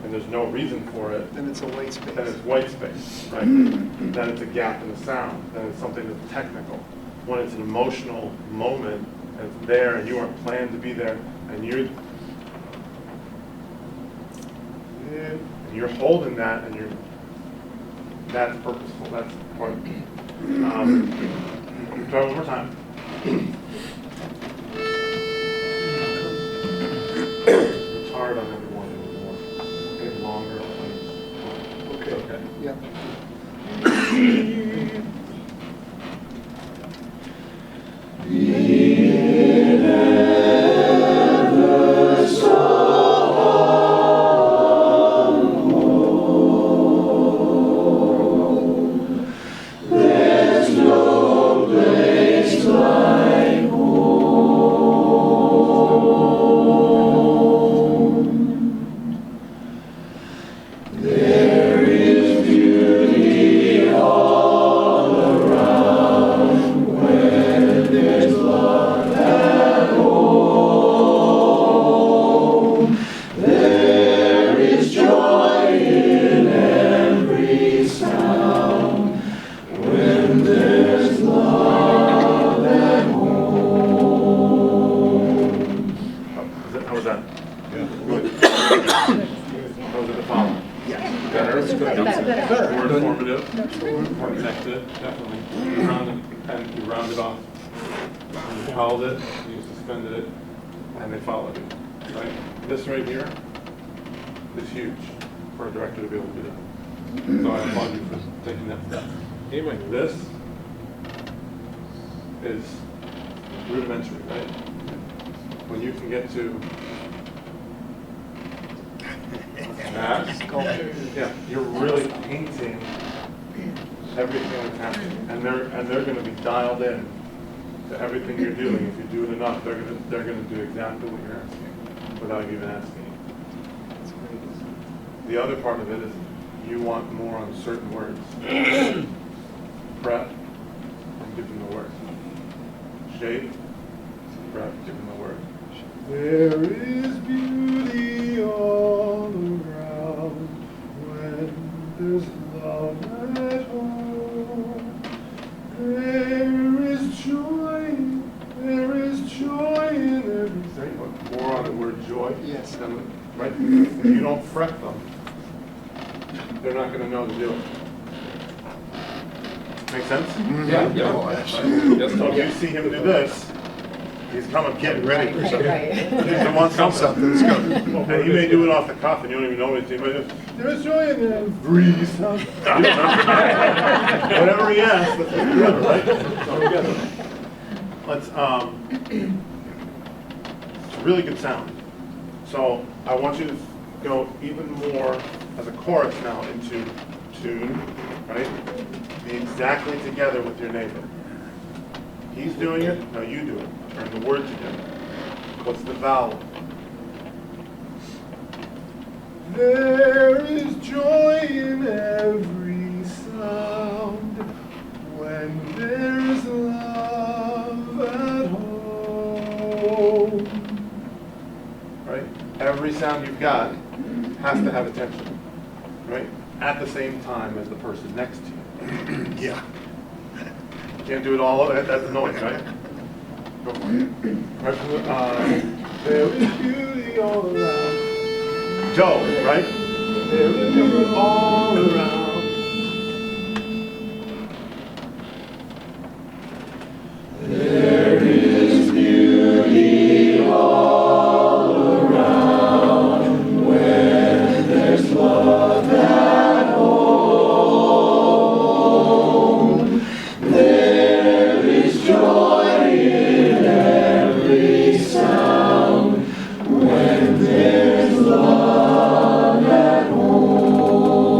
and there's no reason for it, Then it's a white space. then it's white space, right? Then it's a gap in the sound. Then it's something that's technical. When it's an emotional moment and it's there and you aren't planned to be there and you're holding that and that's purposeful. That's part of it. Try one more time. It's hard on everyone anymore. Get longer. Okay. Yeah. was that? Yeah. Good. Those are the following. Better. Word formative. Connected, definitely. You round it off. You held it, you suspended it, and they followed it, right? This right here is huge for a director to be able to do that. So I applaud you for taking that step. This is rudimentary, right? When you can get to that, yeah, you're really painting everything that's happening, and they're going to be dialed in to everything you're doing. If you do it enough, they're going to do exactly what you're asking without you even asking. The other part of it is you want more on certain words. Prep, and give them the word. Shape, prep, give them the word. There is beauty all around when there's love at home. There is joy in everything. More on the word joy. Yes. Right? If you don't fret them, they're not going to know to do it. Make sense? Yeah. So if you see him do this, he's coming, getting ready for something. Right. He wants something. And he may do it off the cuff, and you don't even know it. He may just, there's joy in every sound. Whatever he asks, let's do together, right? So together. Let's, it's a really good sound. So I want you to go even more as a chorus now into tune, right? Be exactly together with your neighbor. He's doing it, now you do it. Turn the word together. What's the vowel? There is joy in every sound when there's love at home. Right? Every sound you've got has to have attention, right? At the same time as the person next to you. Yeah. Can't do it all, that's the noise, right? Go for it. Right, there is beauty all around. Joe, right? There is beauty all around. There is beauty all around when there's love at home. There is joy in every sound when there's love at home.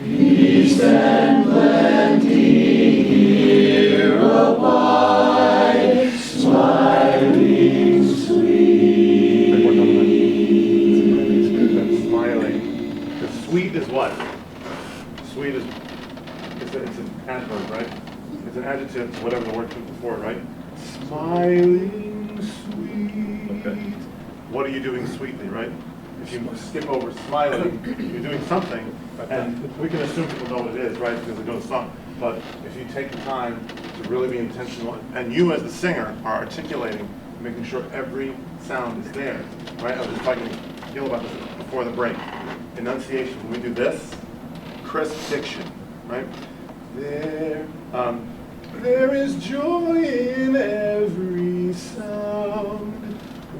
Peace and plenty here abide, smiling sweet. Smiling. The sweet is what? Sweet is, it's an adverb, right? It's an adjective to whatever the word comes before, right? Smiling sweet. Okay. What are you doing sweetly, right? If you skip over smiling, you're doing something, and we can assume people know what it is, right? Because they know the song. But if you take the time to really be intentional, and you as the singer are articulating, making sure every sound is there, right? I was just talking to Gil about this before the break. Enunciation, when we do this, crisp diction, right? There is joy in every sound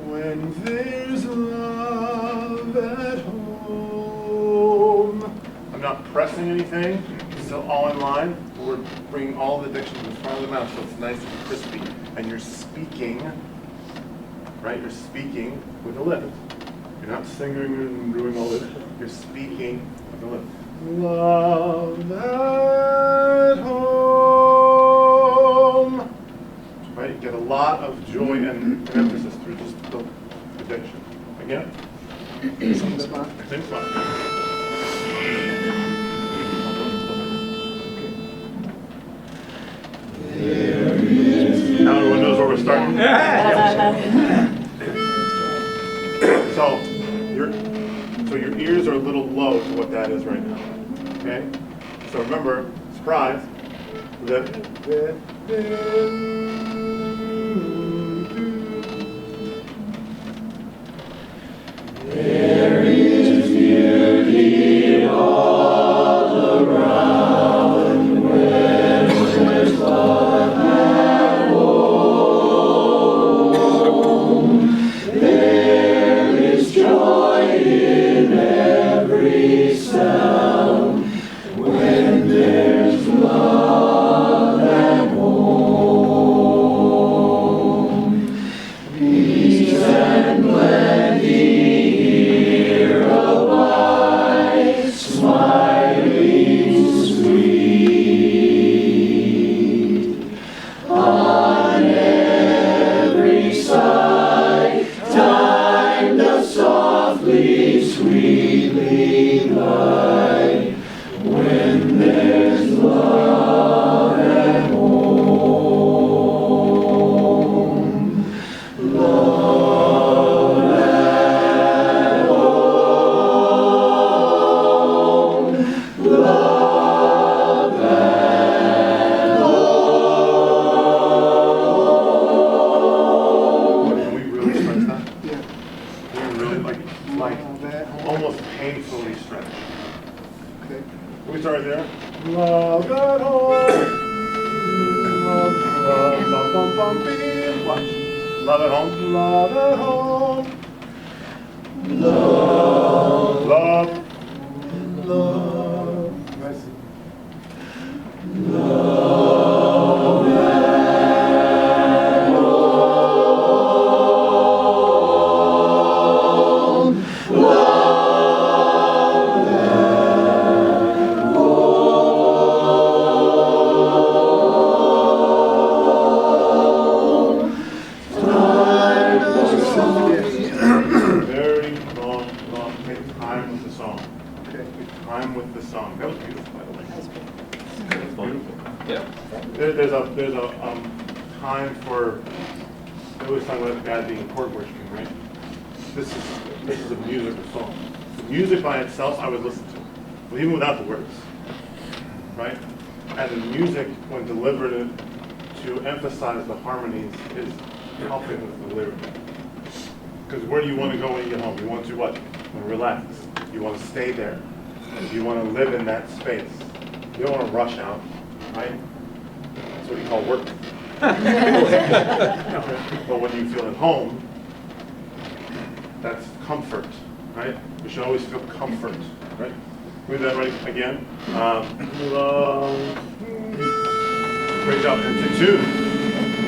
when there's love at home. I'm not pressing anything, it's still all in line. We're bringing all the diction to the front of the mouth so it's nice and crispy. And you're speaking, right? You're speaking with the lips. You're not singing and doing all this. You're speaking with the lips. Love at home. Right? You get a lot of joy and emphasis through just the diction. Again? Same spot. Same spot. Now everyone knows where we're starting. So your ears are a little low to what that is right now. Okay? So remember, surprise. When we really stretch that, Yeah. we really like That. almost painfully stretch. Okay. We start there. Love at home. Love, bum, bum, bum, beep. Watch. Love at home. Love at home. Love. Love. Love. Nice. Very long, take time with the song. Okay. Take time with the song. That was beautiful, by the way. Yeah. There's a time for, I always talk about the guy being chord worshiping, right? This is a musical song. The music by itself I would listen to, but even without the words, right? And the music, when delivered to emphasize the harmonies, is helping with the lyric. Because where do you want to go when you get home? You want to what? You want to relax. You want to stay there. You want to live in that space. You don't want to rush out, right? That's what you call work. But when you feel at home, that's comfort, right? We should always feel comfort, right? Move that right again. Love. Great job. And two.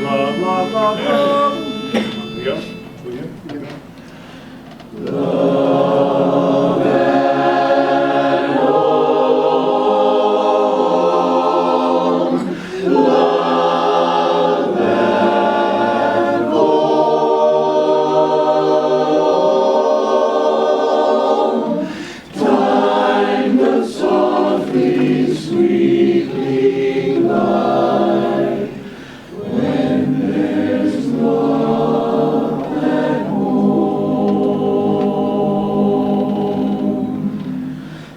Love, love, love, love. There you go. Will you?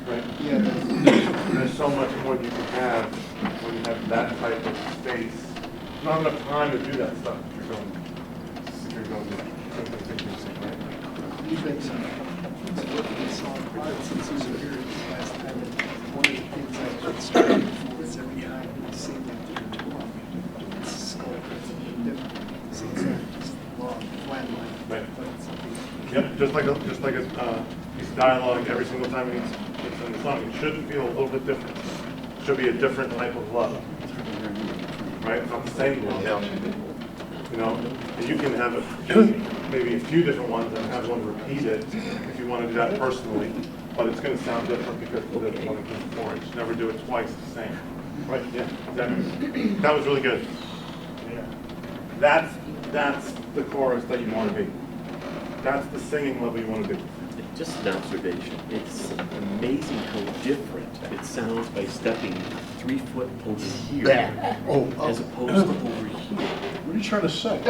Right? Yeah. There's so much more you can have when you have that type of space. Not enough time to do that stuff if you're going right? You've been working this song hard since you were here last time. And one of the things I've been struggling for is every time we sing that tour, it's sculpted different. So it's not just long, flat line. Right. But it's something. Yep, just like a piece of dialogue every single time it's in the song. It shouldn't feel a little bit different. It should be a different type of love. Right? It's not the same love. You know, and you can have maybe a few different ones and have one repeated if you want to do that personally, but it's going to sound different because the one that came before. You should never do it twice the same. Right? Yeah, exactly. That was really good. Yeah. That's the chorus that you want to be. That's the singing level you want to be. Just an observation. It's amazing how different it sounds by stepping 3 foot over here as opposed to over here. What are you trying to say? You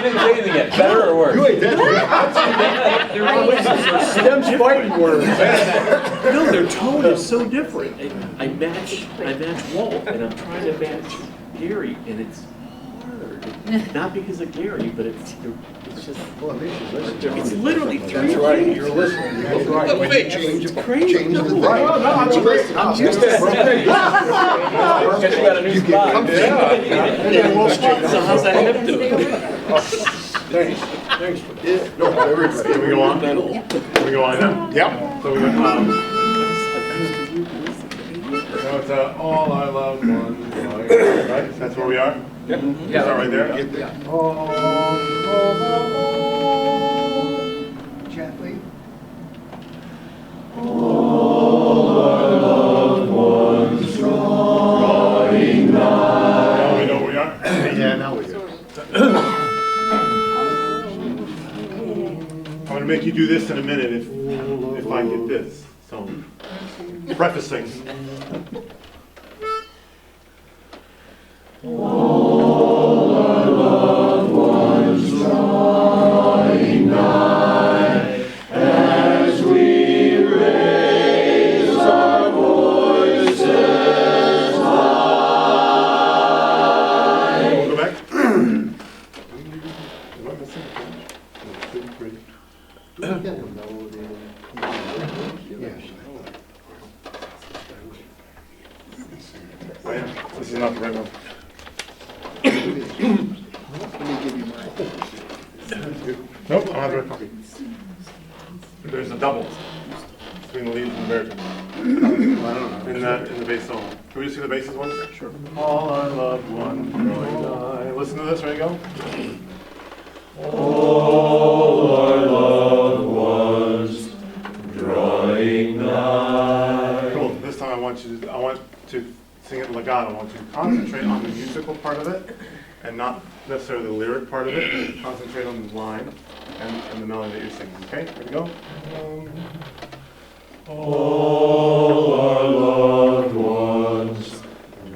didn't say anything yet. Better or worse? You ain't dead. Them's fighting words. No, their tone is so different. I match Walt, and I'm trying to match Gary, and it's hard. Not because of Gary, but it's just. Well, at least you listen. It's literally 3 That's right, feet. you're listening. That's right. It's crazy. Change the right. No, I'm used to it. Guess you got a new spot. So how's that hip do? Thanks. Thanks for that. No, everybody. Can we go on? Yep. Can we go on now? Yep. So we got, so it's all I love one life, right? That's where we are? Is that right there? Gently. Now we know where we are? Yeah, now we do. I'm gonna make you do this in a minute if I get this. So, prefacing. Go back. Am I missing a page? Oh, yeah. This is not the right one. Let me give you mine. Nope, I don't have the right copy. There's a double between the leads and the baritone. In the bass solo. Can we just see the basses once? Sure. All our loved ones drawing nigh. Listen to this, ready to go? All our loved ones drawing nigh. Cool. This time I want to sing it legato. I want you to concentrate on the musical part of it and not necessarily the lyric part of it. Concentrate on the line and the melody that you're singing. Okay? Ready to go? All our loved ones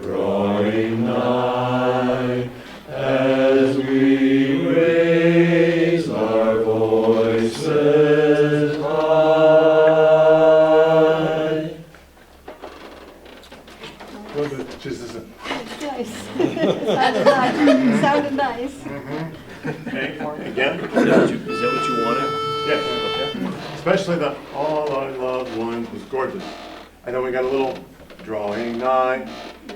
drawing nigh as we raise our voices high. Just this. Nice. Sounded nice. Okay. Again. Is that what you wanted? Yes. Especially the all our loved ones was gorgeous. I know we got a little drawing nigh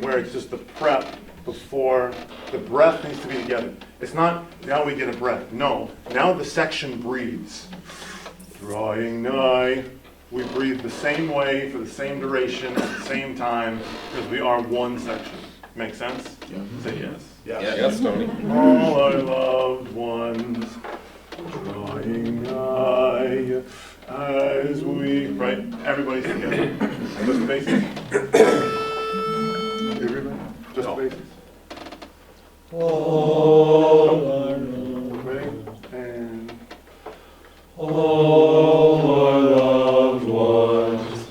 where it's just the prep before the breath needs to be together. It's not now we get a breath. No, now the section breathes. Drawing nigh. We breathe the same way for the same duration at the same time because we are one section. Make sense? Yeah. Say yes. Yes, Tony. All our loved ones drawing nigh as we, right? Everybody's together. Just the bases. Everybody? Just the bases. Ready? And All our loved ones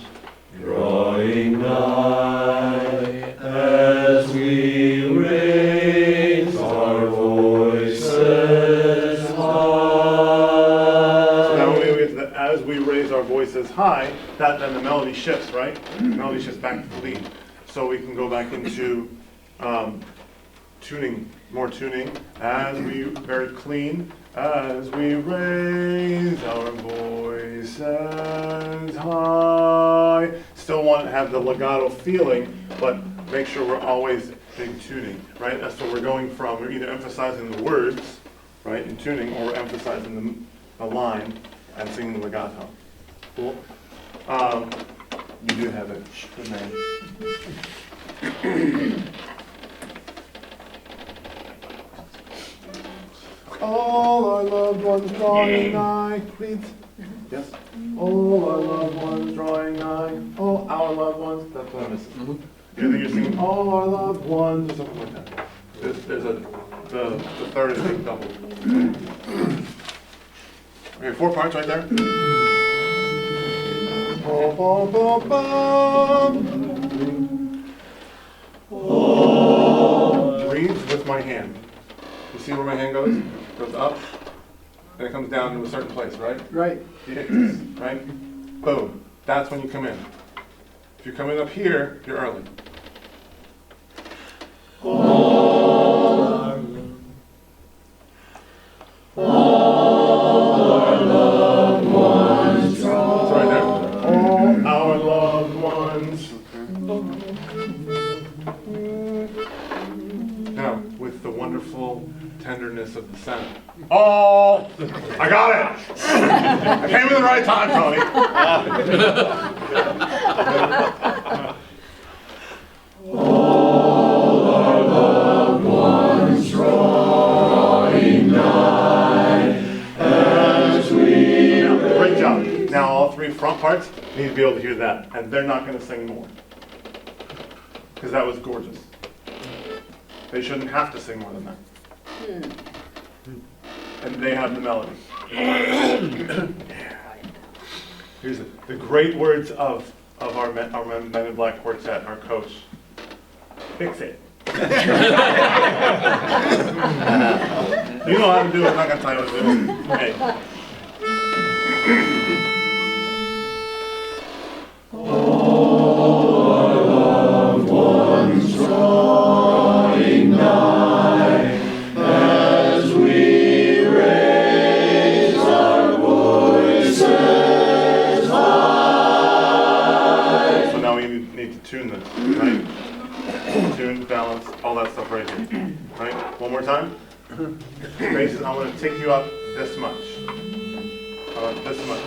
drawing nigh as we raise our voices high. so now when we get to the as we raise our voices high, that then the melody shifts, right? The melody shifts back to the lead. So we can go back into tuning, more tuning, as we, very clean, as we raise our voices high. Still want to have the legato feeling, but make sure we're always in tuning, right? That's what we're going from. We're either emphasizing the words, right, in tuning, or we're emphasizing the line and singing the legato. Cool? You do have it. Good man. All our loved ones drawing nigh, please. Yes? All our loved ones drawing nigh. All our loved ones. That's what I'm missing. You think you're singing all our loved ones or something like that. There's the third is being doubled. Okay, 4 parts right there. Bum, bum, bum, bum. Breathe with my hand. You see where my hand goes? Goes up, and it comes down to a certain place, right? Right. Right? Boom. That's when you come in. If you're coming up here, you're early. It's right there. All our loved ones. Now, with the wonderful tenderness of the sound. Oh, I got it. I came in the right time, Tony. All our loved ones Now all three front parts need to be able to hear that, and they're not going to sing more. Because that was gorgeous. They shouldn't have to sing more than that. And they have the melody. Here's the great words of our Men in Black quartet, our coach. Fix it. You know how to do it, I'm not going to tell you what to do. Hey. So now we need to tune this, right? Tune, balance, all that stuff right here. Right? One more time. Basses, I'm going to take you up this much. This much.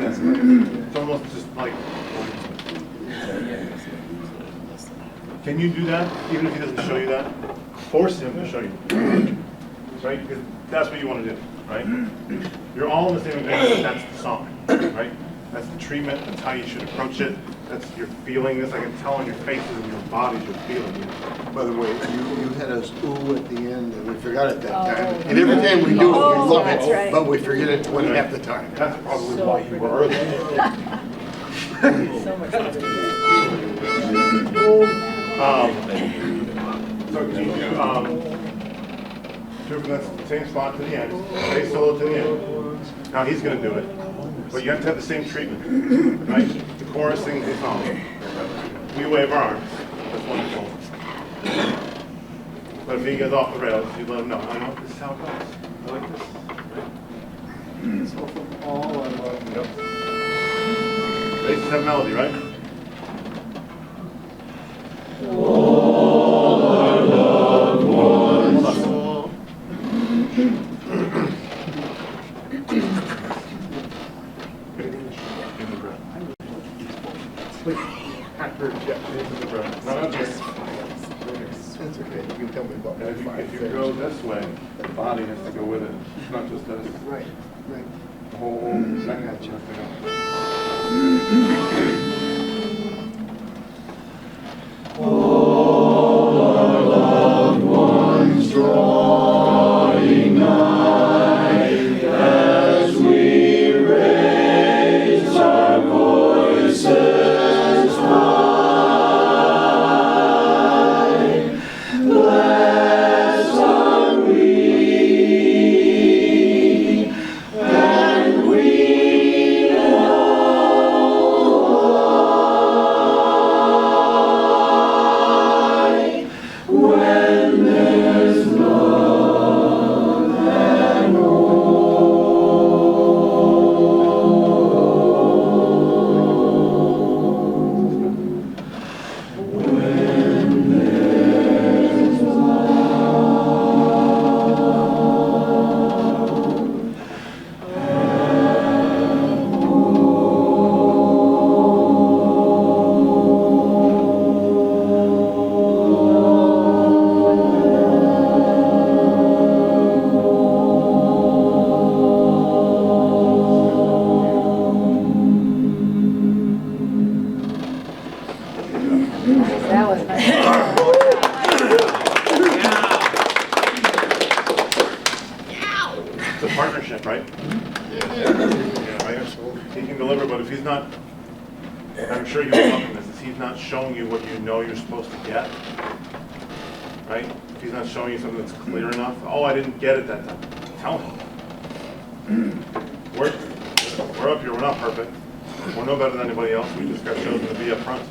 It's almost just like. Can you do that, even if he doesn't show you that? Force him to show you. Right? Because that's what you want to do, right? You're all in the same agreement, that's the song, right? That's the treatment, that's how you should approach it. That's, you're feeling this, I can tell on your faces and your bodies, you're feeling it. By the way, you had us ooh at the end, and we forgot it that time. And every time we do it, we love that's it, right. but we forget it when half the time. That's probably why you were early. So much fun. So can you do from that same spot to the end, bass solo to the end. Now he's going to do it, but you have to have the same treatment, right? The chorus sings the song. We wave our arms. That's wonderful. But if he goes off the rails, you let him know. I know this is how it goes. I like this. Right? So from all I love. Yep. Basses have melody, right? That's okay, you can tell me about And if you go this way, the body has to go with it. It's not just this. Right, right. The whole mechanism has to go. I'm sure you love him this, is he's not showing you what you know you're supposed to get, right? If he's not showing you something that's clear enough, oh, I didn't get it that time, tell him. We're up here, we're not perfect. We're no better than anybody else, we just got chosen to be up front.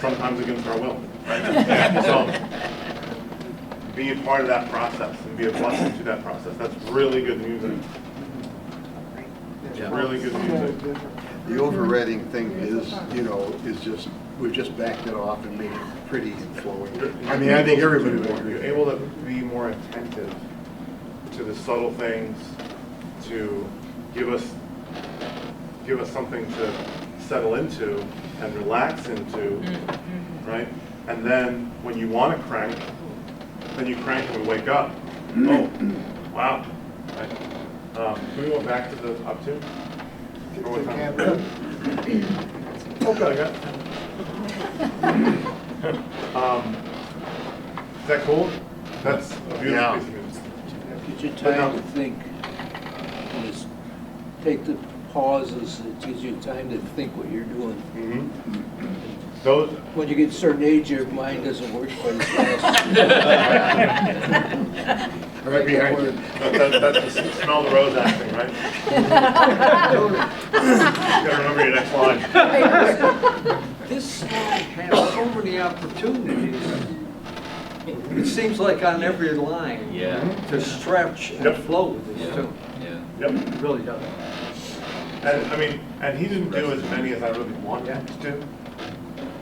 Sometimes against our will, right? So, be a part of that process and be a blessing to that process. That's really good music. It's really good music. The overriding thing is, is just, we've just backed it off and made it pretty and flowing. I mean, I think everybody would agree. You're able to be more attentive to the subtle things, to give us something to settle into and relax into, right? And then when you want to crank, then you crank and we wake up. Oh, wow. Right? Can we go back to the up tune? Or what time? Okay, is that cool? That's a beautiful piece of music. Gives you time to think. Just take the pauses. It gives you time to think what you're doing. Those. When you get a certain age, your mind doesn't work quite as fast. Right behind you. That's the smell the rose acting, right? You gotta remember your next line. This song has so many opportunities. It seems like on every line to stretch and flow with this too. Yep. It really does. And he didn't do as many as I really wanted him to do.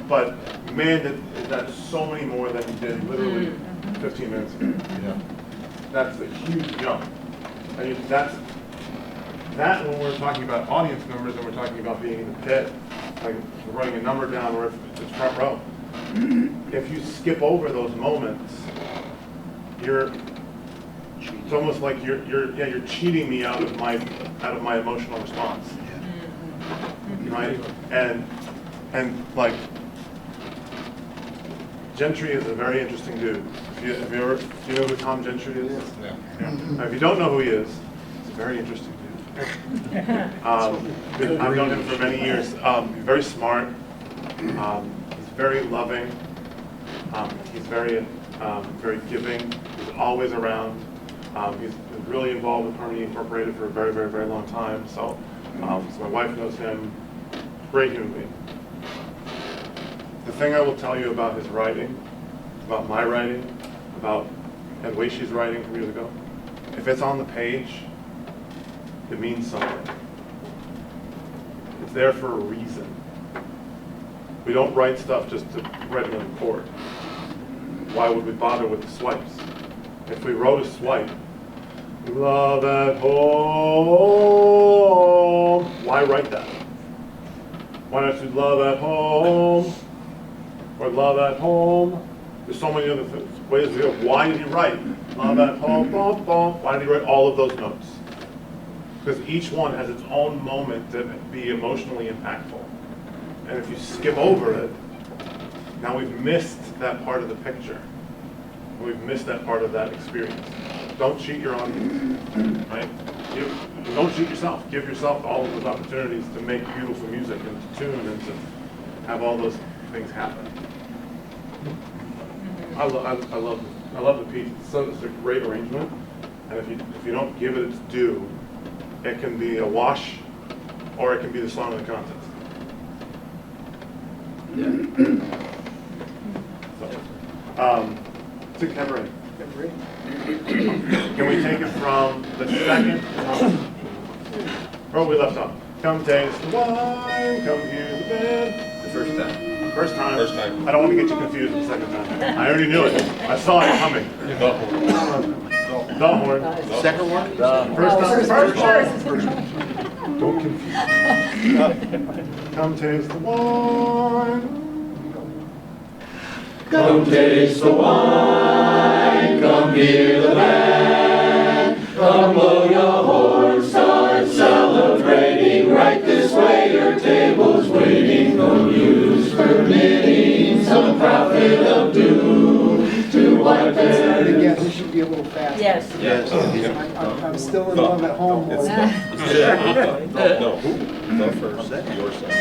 But man, that's so many more than he did literally 15 minutes ago. Yeah. That's a huge jump. I mean, that when we're talking about audience numbers and we're talking about being in the pit, like running a number down or if it's front row. If you skip over those moments, it's almost like you're cheating me out of my emotional response. Right? And like Gentry is a very interesting dude. Do you know who Tom Gentry is? Yeah. Now, if you don't know who he is, he's a very interesting dude. I've known him for many years. He's very smart. He's very loving. He's very giving. He's always around. He's been really involved with Harmony Incorporated for a very, very, very long time. So my wife knows him. Great human being. The thing I will tell you about his writing, about my writing, about Ed Waishi's writing from years ago, if it's on the page, it means something. It's there for a reason. We don't write stuff just to write it on a chord. Why would we bother with the swipes? If we wrote a swipe, love at home, why write that? Why not do love at home? Or love at home? There's so many other ways to go. Why did he write love at home? Bum, bum. Why did he write all of those notes? Because each one has its own moment to be emotionally impactful. And if you skip over it, now we've missed that part of the picture. We've missed that part of that experience. Don't cheat your audience, right? Don't cheat yourself. Give yourself all of those opportunities to make beautiful music and to tune and to have all those things happen. I love the piece. It's a great arrangement, and if you don't give it its due, it can be a wash, or it can be the song of the contest. To Cabaret. Can we take it from the second? Where we left off. Come taste the wine, come hear the band. The first time. First time. First time. I don't want to get you confused the second time. I already knew it. I saw it coming. The horn. Second one? First time. First time. Don't confuse. Come taste the wine. Come taste the wine, come hear the band, come blow your horn, start celebrating, right this way your table's waiting, no use permitting some prophet of doom to wipe their... Again, we should be a little faster. Yes. Yes. I'm still in love at home. No, go first. set. Your set.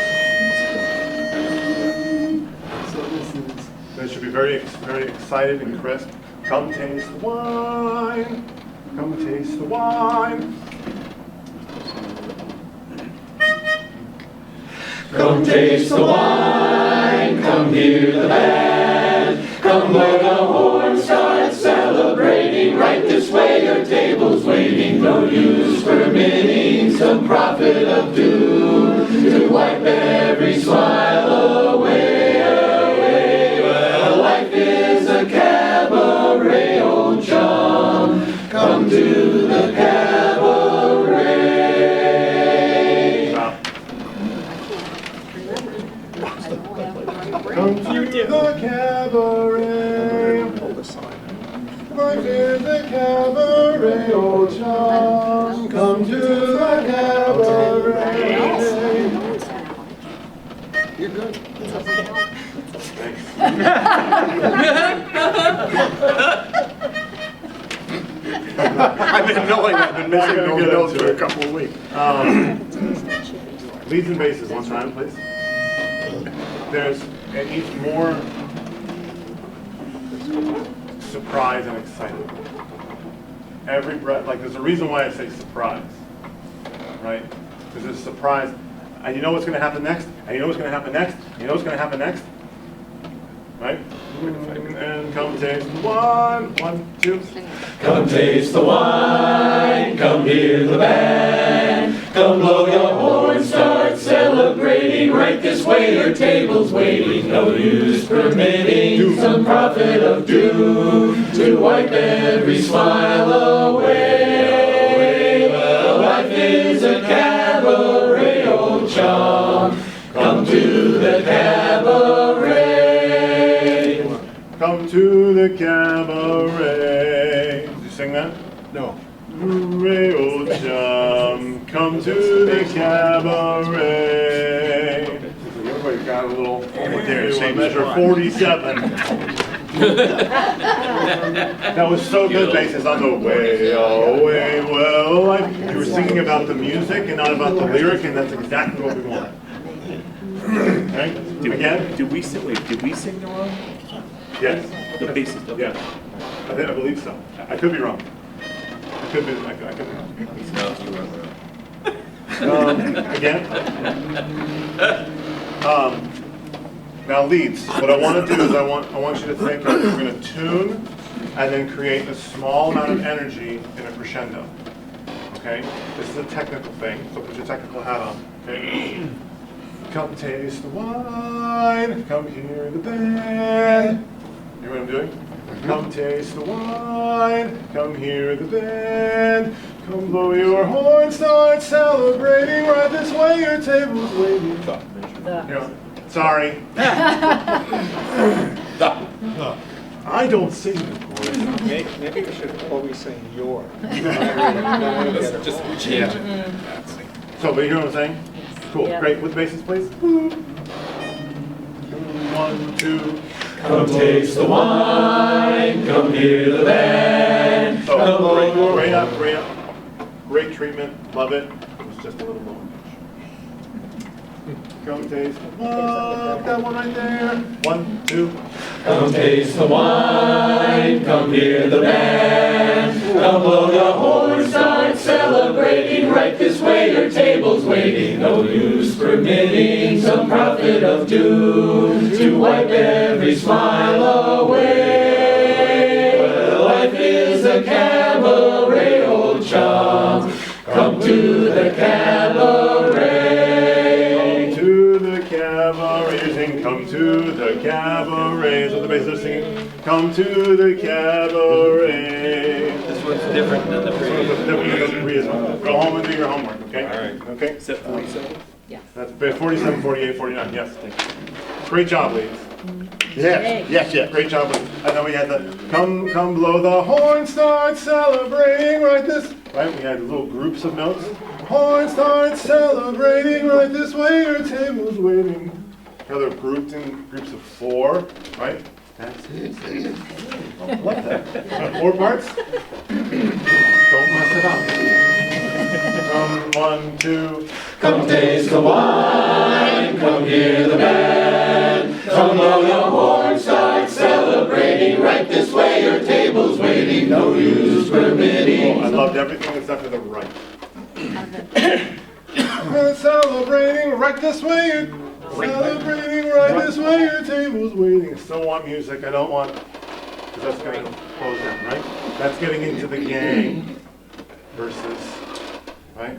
So this is, They should be very, very excited and crisp. Come taste the wine. Come taste the wine. Come taste the wine, come hear the band, come blow the horn, start celebrating. Right this way, your table's waiting. No use permitting some prophet of doom to wipe every smile away, away. Well, life is a cabaret, old chum. Come to the cabaret. Come to the cabaret. Life is a cabaret, old chum. Come to the cabaret. You're good. I've been knowing I've been missing those notes for a couple of weeks. Leads and basses, one time, please. There's, it needs more surprise and excitement. Every breath, like there's a reason why I say surprise, right? Because there's a surprise, and you know what's going to happen next, and you know what's going to happen next, and you know what's going to happen next, right? And come taste the wine. 1, 2. Come taste the wine, come hear the band, come blow your horn, start celebrating. Right this way, your table's waiting. No use permitting some prophet of doom to wipe every smile away. Well, life is a cabaret, old chum. Come to the cabaret. Come to the cabaret. Did you sing that? No. Cabaret, old chum. Come to the cabaret. Everybody got a little. There, same measure 47. That was so good, basis on the way away. Well, you were singing about the music and not about the lyric, and that's exactly what we want. Okay? Again? Did we sing the wrong? Yes. The basis. Yeah. I believe so. I could be wrong. I could be wrong. Again? Now leads. What I want to do is I want you to think that we're going to tune and then create a small amount of energy in a crescendo. Okay? This is a technical thing, so put your technical hat on. Okay? Come taste the wine, come hear the band. You know what I'm doing? Come taste the wine, come hear the band. Come blow your horn, start celebrating. Right this way, your table's waiting. You know, sorry. I don't sing, of course. Maybe we should always say your. Just change it. So, but you hear what I'm saying? Cool, Yeah. great. With the basses, please. 1, 2. Come taste the wine, come hear the band. So, Come blow your great up. Great treatment, love it. It was just a little more. Come taste the wine, that one right there. 1, 2. Come taste the wine, come hear the band. Come blow your horn, start celebrating. Right this way, your table's waiting. No use permitting some prophet of doom to wipe every smile away. Well, life is a cabaret, old chum. Come to the cabaret. Come to the cabaret. You're singing, come to the cabaret. So the bass are singing, come to the cabaret. This one's different than the previous. Go home and do your homework, okay? All right. Okay? Is that 47? That's 47, 48, 49. Yes, thank you. Great job, ladies. Yes. Great job, ladies. And then we had the come blow the horn, start celebrating. Right, we had little groups of notes. Horn, start celebrating. Right this way, your table's waiting. Now they're grouped in groups of 4, right? That's it. I like that. 4 parts. Don't mess it up. 1, 2. Come taste the wine, come hear the band. Come blow your horn, start celebrating. Right this way, your table's waiting. No use permitting. I loved everything except for the right. We're celebrating right this way. Celebrating right this way. Your table's waiting. I still want music. I don't want, because that's going to close down, right? That's getting into the gang versus, right?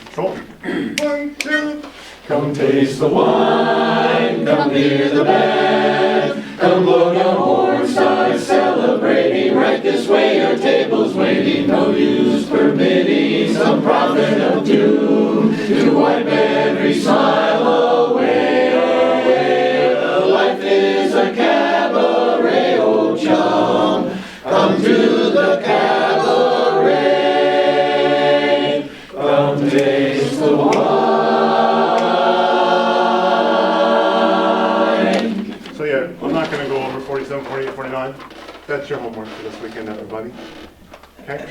Control. 1, 2. Come taste the wine, come hear the band. Come blow your horn, start celebrating. Right this way, your table's waiting. No use permitting some prophet of doom to wipe every smile away. Life is a cabaret, old chum. Come to the cabaret. Come taste the wine. So yeah, I'm not going to go over 47, 48, 49. That's your homework for this weekend, everybody. Okay?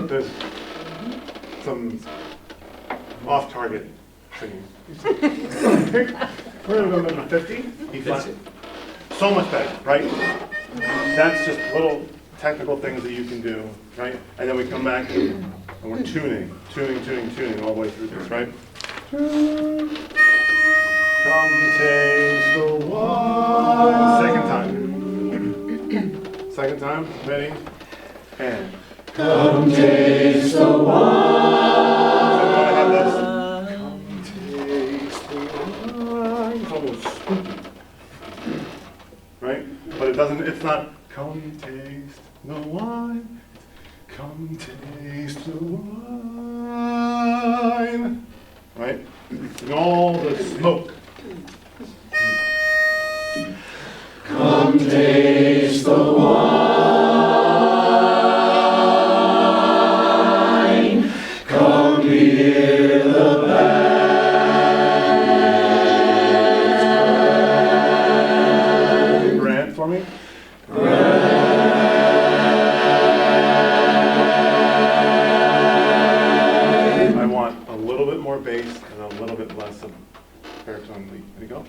There's some off-target singing. We're going to go number 50. E flat. So much better, right? That's just little technical things that you can do, right? And then we come back and we're tuning all the way through this, right? Come taste the wine. Second time, ready? And come taste the wine. Come taste the wine. It's almost spooky. Right? But it doesn't, it's not come taste the wine. Come taste the wine. Right? And all the smoke. Come taste the wine. Come hear the band. Grant for me. I want a little bit more bass and a little bit less of baritone lead. There you go.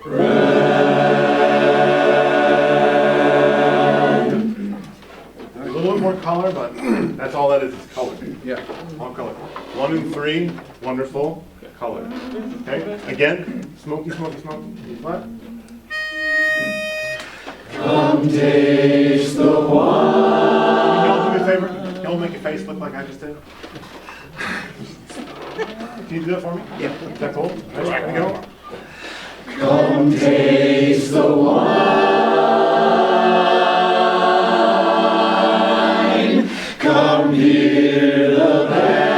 A little bit more color, but that's all that is color. Yeah. All color. 1 and 3, wonderful color. Okay? Again, smoky, smoky, smoky. E flat. Come taste the wine. Y'all do me a favor? Y'all make your face look like I just did? Can you do that for me? Yeah. Is that cool? There we go. Come taste the wine. Come hear the band.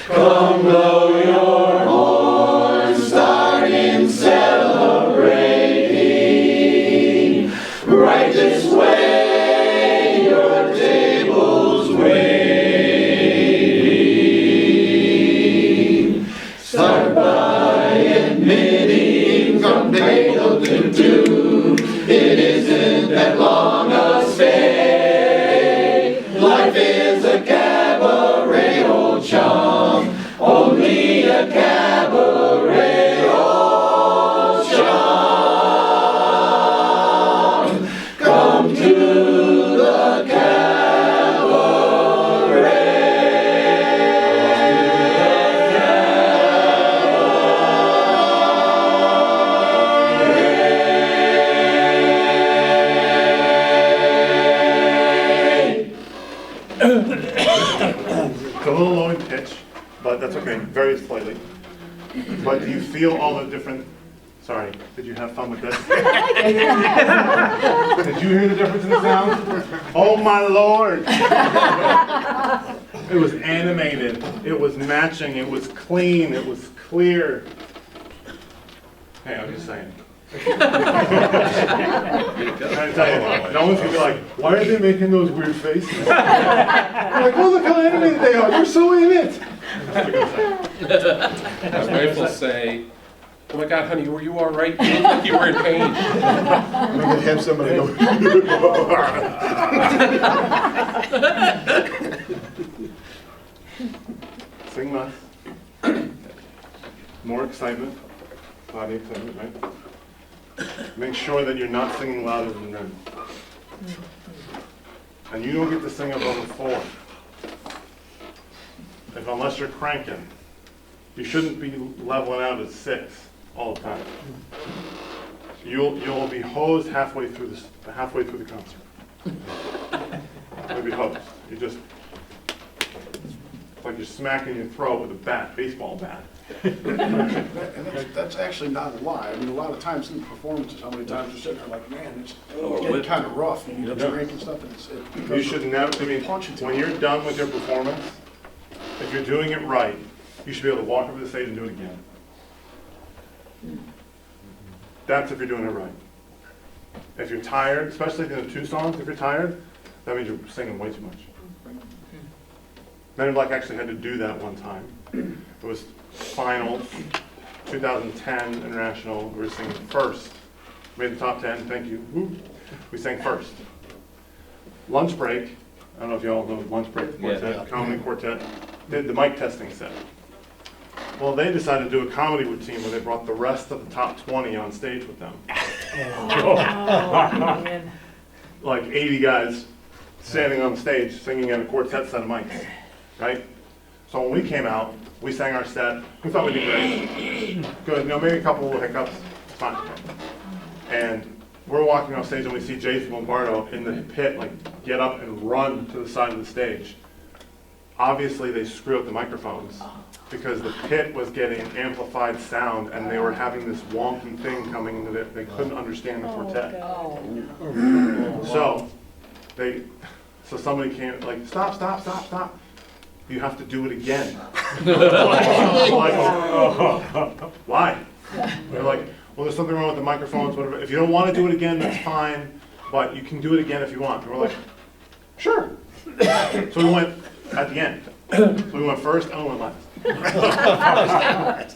Come blow your horn, starting celebrating. Right this way, your table's waiting. Start by admitting from cradle to tomb, it isn't that long a stay. Life is a cabaret, old chum, only a cabaret, old chum. Come to the It's a little low in pitch, but that's okay, very slightly. But do you feel all the different, sorry, did you have fun with this? Did you hear the difference in the sound? Oh my Lord! It was animated, it was matching, it was clean, it was clear. Hey, I'm just saying. I'm trying to tell you, no one's gonna be like, why are they making those weird faces? You're like, oh, look how animated they are, you're so in it. As Rachel say, Oh my God, honey, were you all right? You look like you were in pain. I'm gonna have somebody go. Sing less. More excitement. Body excitement, right? Make sure that you're not singing louder than them. And you don't get to sing above a 4. Unless you're cranking. You shouldn't be leveling out at 6 all the time. You'll be hosed halfway through the concert. You'll be hosed. You just, it's like you're smacking your throat with a bat, baseball bat. And that's actually not a lie. I mean, a lot of times in performances, how many times you're sitting there like, man, it's getting kind of rough, and you drink and stuff, and You should never, I mean, when you're done with your performance, if you're doing it right, you should be able to walk over the stage and do it again. That's if you're doing it right. If you're tired, especially if you have 2 songs, if you're tired, that means you're singing way too much. Men in Black actually had to do that one time. It was finals, 2010 international. We were singing first. Made the top 10. Thank you. Woo. We sang first. Lunch break. I don't know if you all know Lunch Break Quartet, Comedy Quartet. Did the mic testing set. Well, they decided to do a comedy routine where they brought the rest of the top 20 on stage with them. Like 80 guys standing on stage singing at a quartet set of mics, right? So when we came out, we sang our set. We thought we did great. Good, maybe a couple of hiccups, it's fine. And we're walking off stage and we see Jason Lombardo in the pit, like get up and run to the side of the stage. Obviously they screwed up the microphones because the pit was getting amplified sound and they were having this wonky thing coming into it. They couldn't understand the quartet. So somebody came like, stop. You have to do it again. Why? They're like, well, there's something wrong with the microphones, whatever. If you don't want to do it again, that's fine, but you can do it again if you want. And we're like, sure. So we went at the end. So we went first and we went last.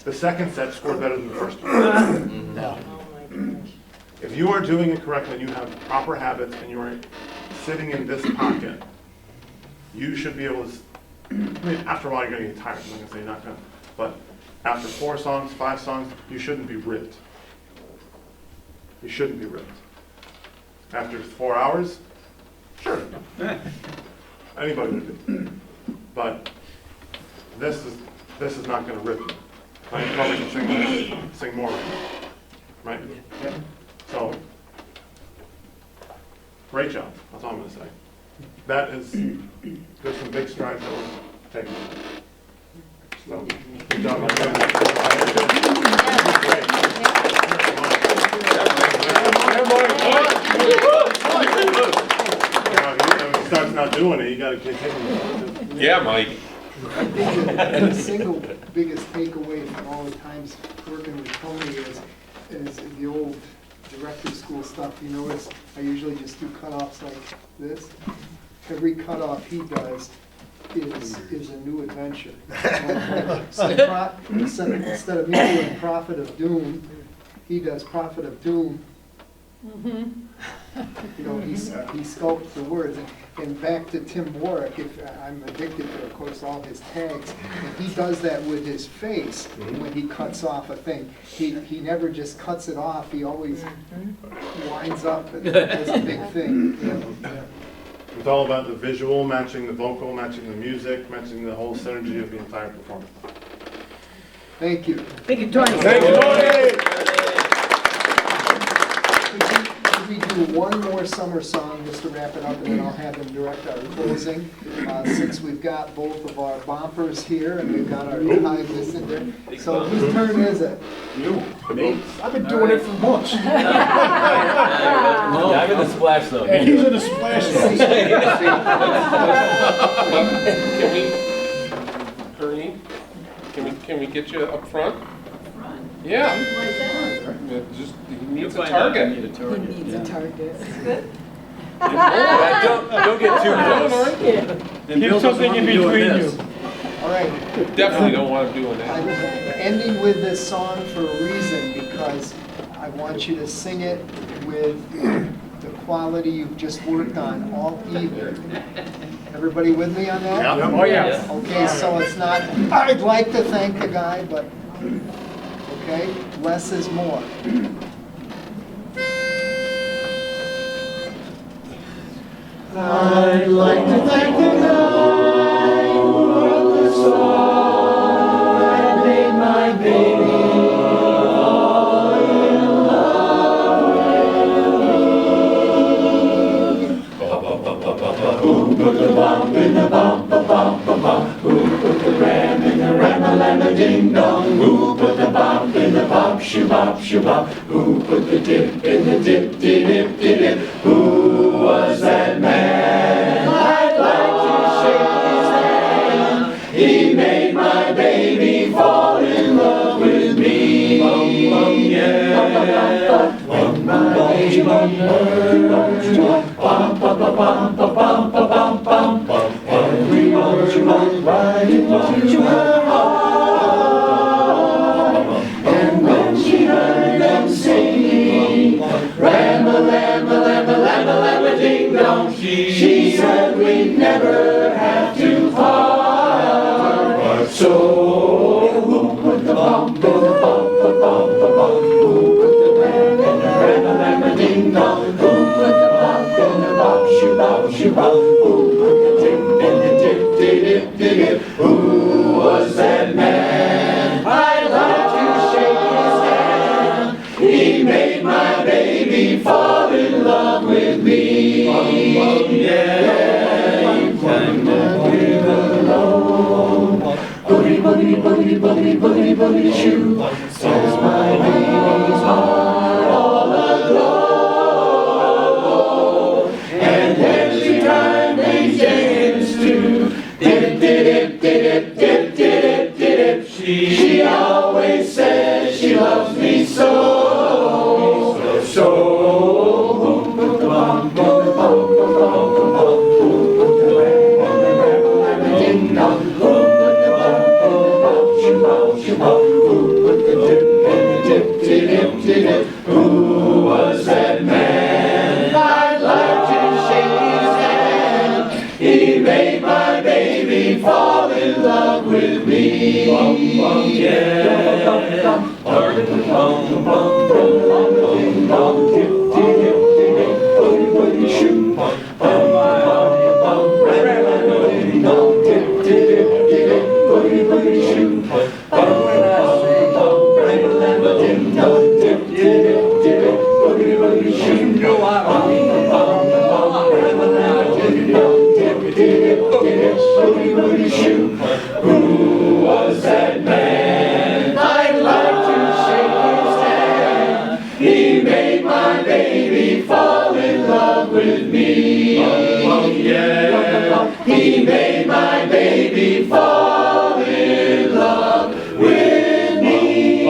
The second set scored better than the first one. If you are doing it correctly and you have proper habits and you are sitting in this pocket, you should be able to, I mean, after a while you're going to get tired. I'm not going to say you're not going to, but after 4 songs, 5 songs, you shouldn't be ripped. You shouldn't be ripped. After 4 hours, sure. Anybody would be. But this is not going to rip you. Right? You probably can sing more right? Yeah. So, great job. That's all I'm going to say. There's some big strides that we're taking. So, good job, my friend. If he starts not doing it, you got to continue. Yeah, Mike. I think the single biggest takeaway from all the times working with Tony is the old director school stuff. You notice I usually just do cutoffs like this. Every cutoff he does is a new adventure. Instead of me doing Prophet of Doom, he does Prophet of Doom. You know, he sculpts the words. And back to Tim Warwick, if I'm addicted to, of course, all his tags, and he does that with his face when he cuts off a thing. He never just cuts it off. He always winds up and does a big thing. Yeah. It's all about the visual, matching the vocal, matching the music, matching the whole synergy of the entire performance. Thank you. Thank you, Tony. Thank you, Tony. Could we do one more summer song just to wrap it up, and then I'll have him direct our closing. Since we've got both of our bumpers here and we've got our time listener. So whose turn is it? You. Me. I've been doing it for months. I'm in the splash zone. And he's in the splash zone. Can we get you up front? Yeah. Just, he needs a target. He needs a target. Don't get too close. Keep something in between you. All right. Definitely don't want him doing I'm that. ending with this song for a reason, because I want you to sing it with the quality you've just worked on all evening. Everybody with me on that? Yeah. Oh, yeah. Okay, so it's not, I'd like to thank the guy, but, okay, less is more. I'd like to thank the guy who wrote the song that made my baby fall in love with me. Who put the bump in the bump-a-bump-a-bump? Who put the ram in the ram-a-lam-a-ding-dong? Who put the bump in the bop-shoo-bop-shoo-bop? Who put the dip in the dip-de-dip-de-dip? Who was that man? I'd like to shake his hand. He made my baby fall in love with me. Yeah. When my baby heard bum-ba-ba-bum-ba-bum-ba-bum-ba-bum, every word went right into her heart. And when she heard them singing ram-a-lam-a-lam-a-lam-a-lam-a-lam-a-ding-dong, she said we'd never have to part. So who put the bump in the bump-a-bump-a-bump? Who put the ram in the ram-a-lam-a-ding-dong? Who put the bump in the bop-shoo-bop-shoo-bop? Who put the dip in the dip-de-dip-de-dip? Who was that man? I'd like to shake his hand. He made my baby fall in love with me. Yeah, he climbed up with a low boogie, boogie, boogie, boogie, boogie, boogie shoe. Sets my baby's heart all aglow. And every time they dance to dip, dip, dip, dip, dip, dip, she always says she loves me so. So who put the bump in the bump-a-bump-a-bump? Who put the ram-a-lam-a-lam-a-ding-dong? Who put the bump in the bop-shoo-bop-shoo-bop? Who put the dip in the dip-de-dip-de-dip? Who was that man? I'd like to shake his hand. He made my baby fall in love with me. Yeah. Who was that man? I'd like to shake his hand. He made my baby fall in love with me. Yeah. He made my baby fall in love with me.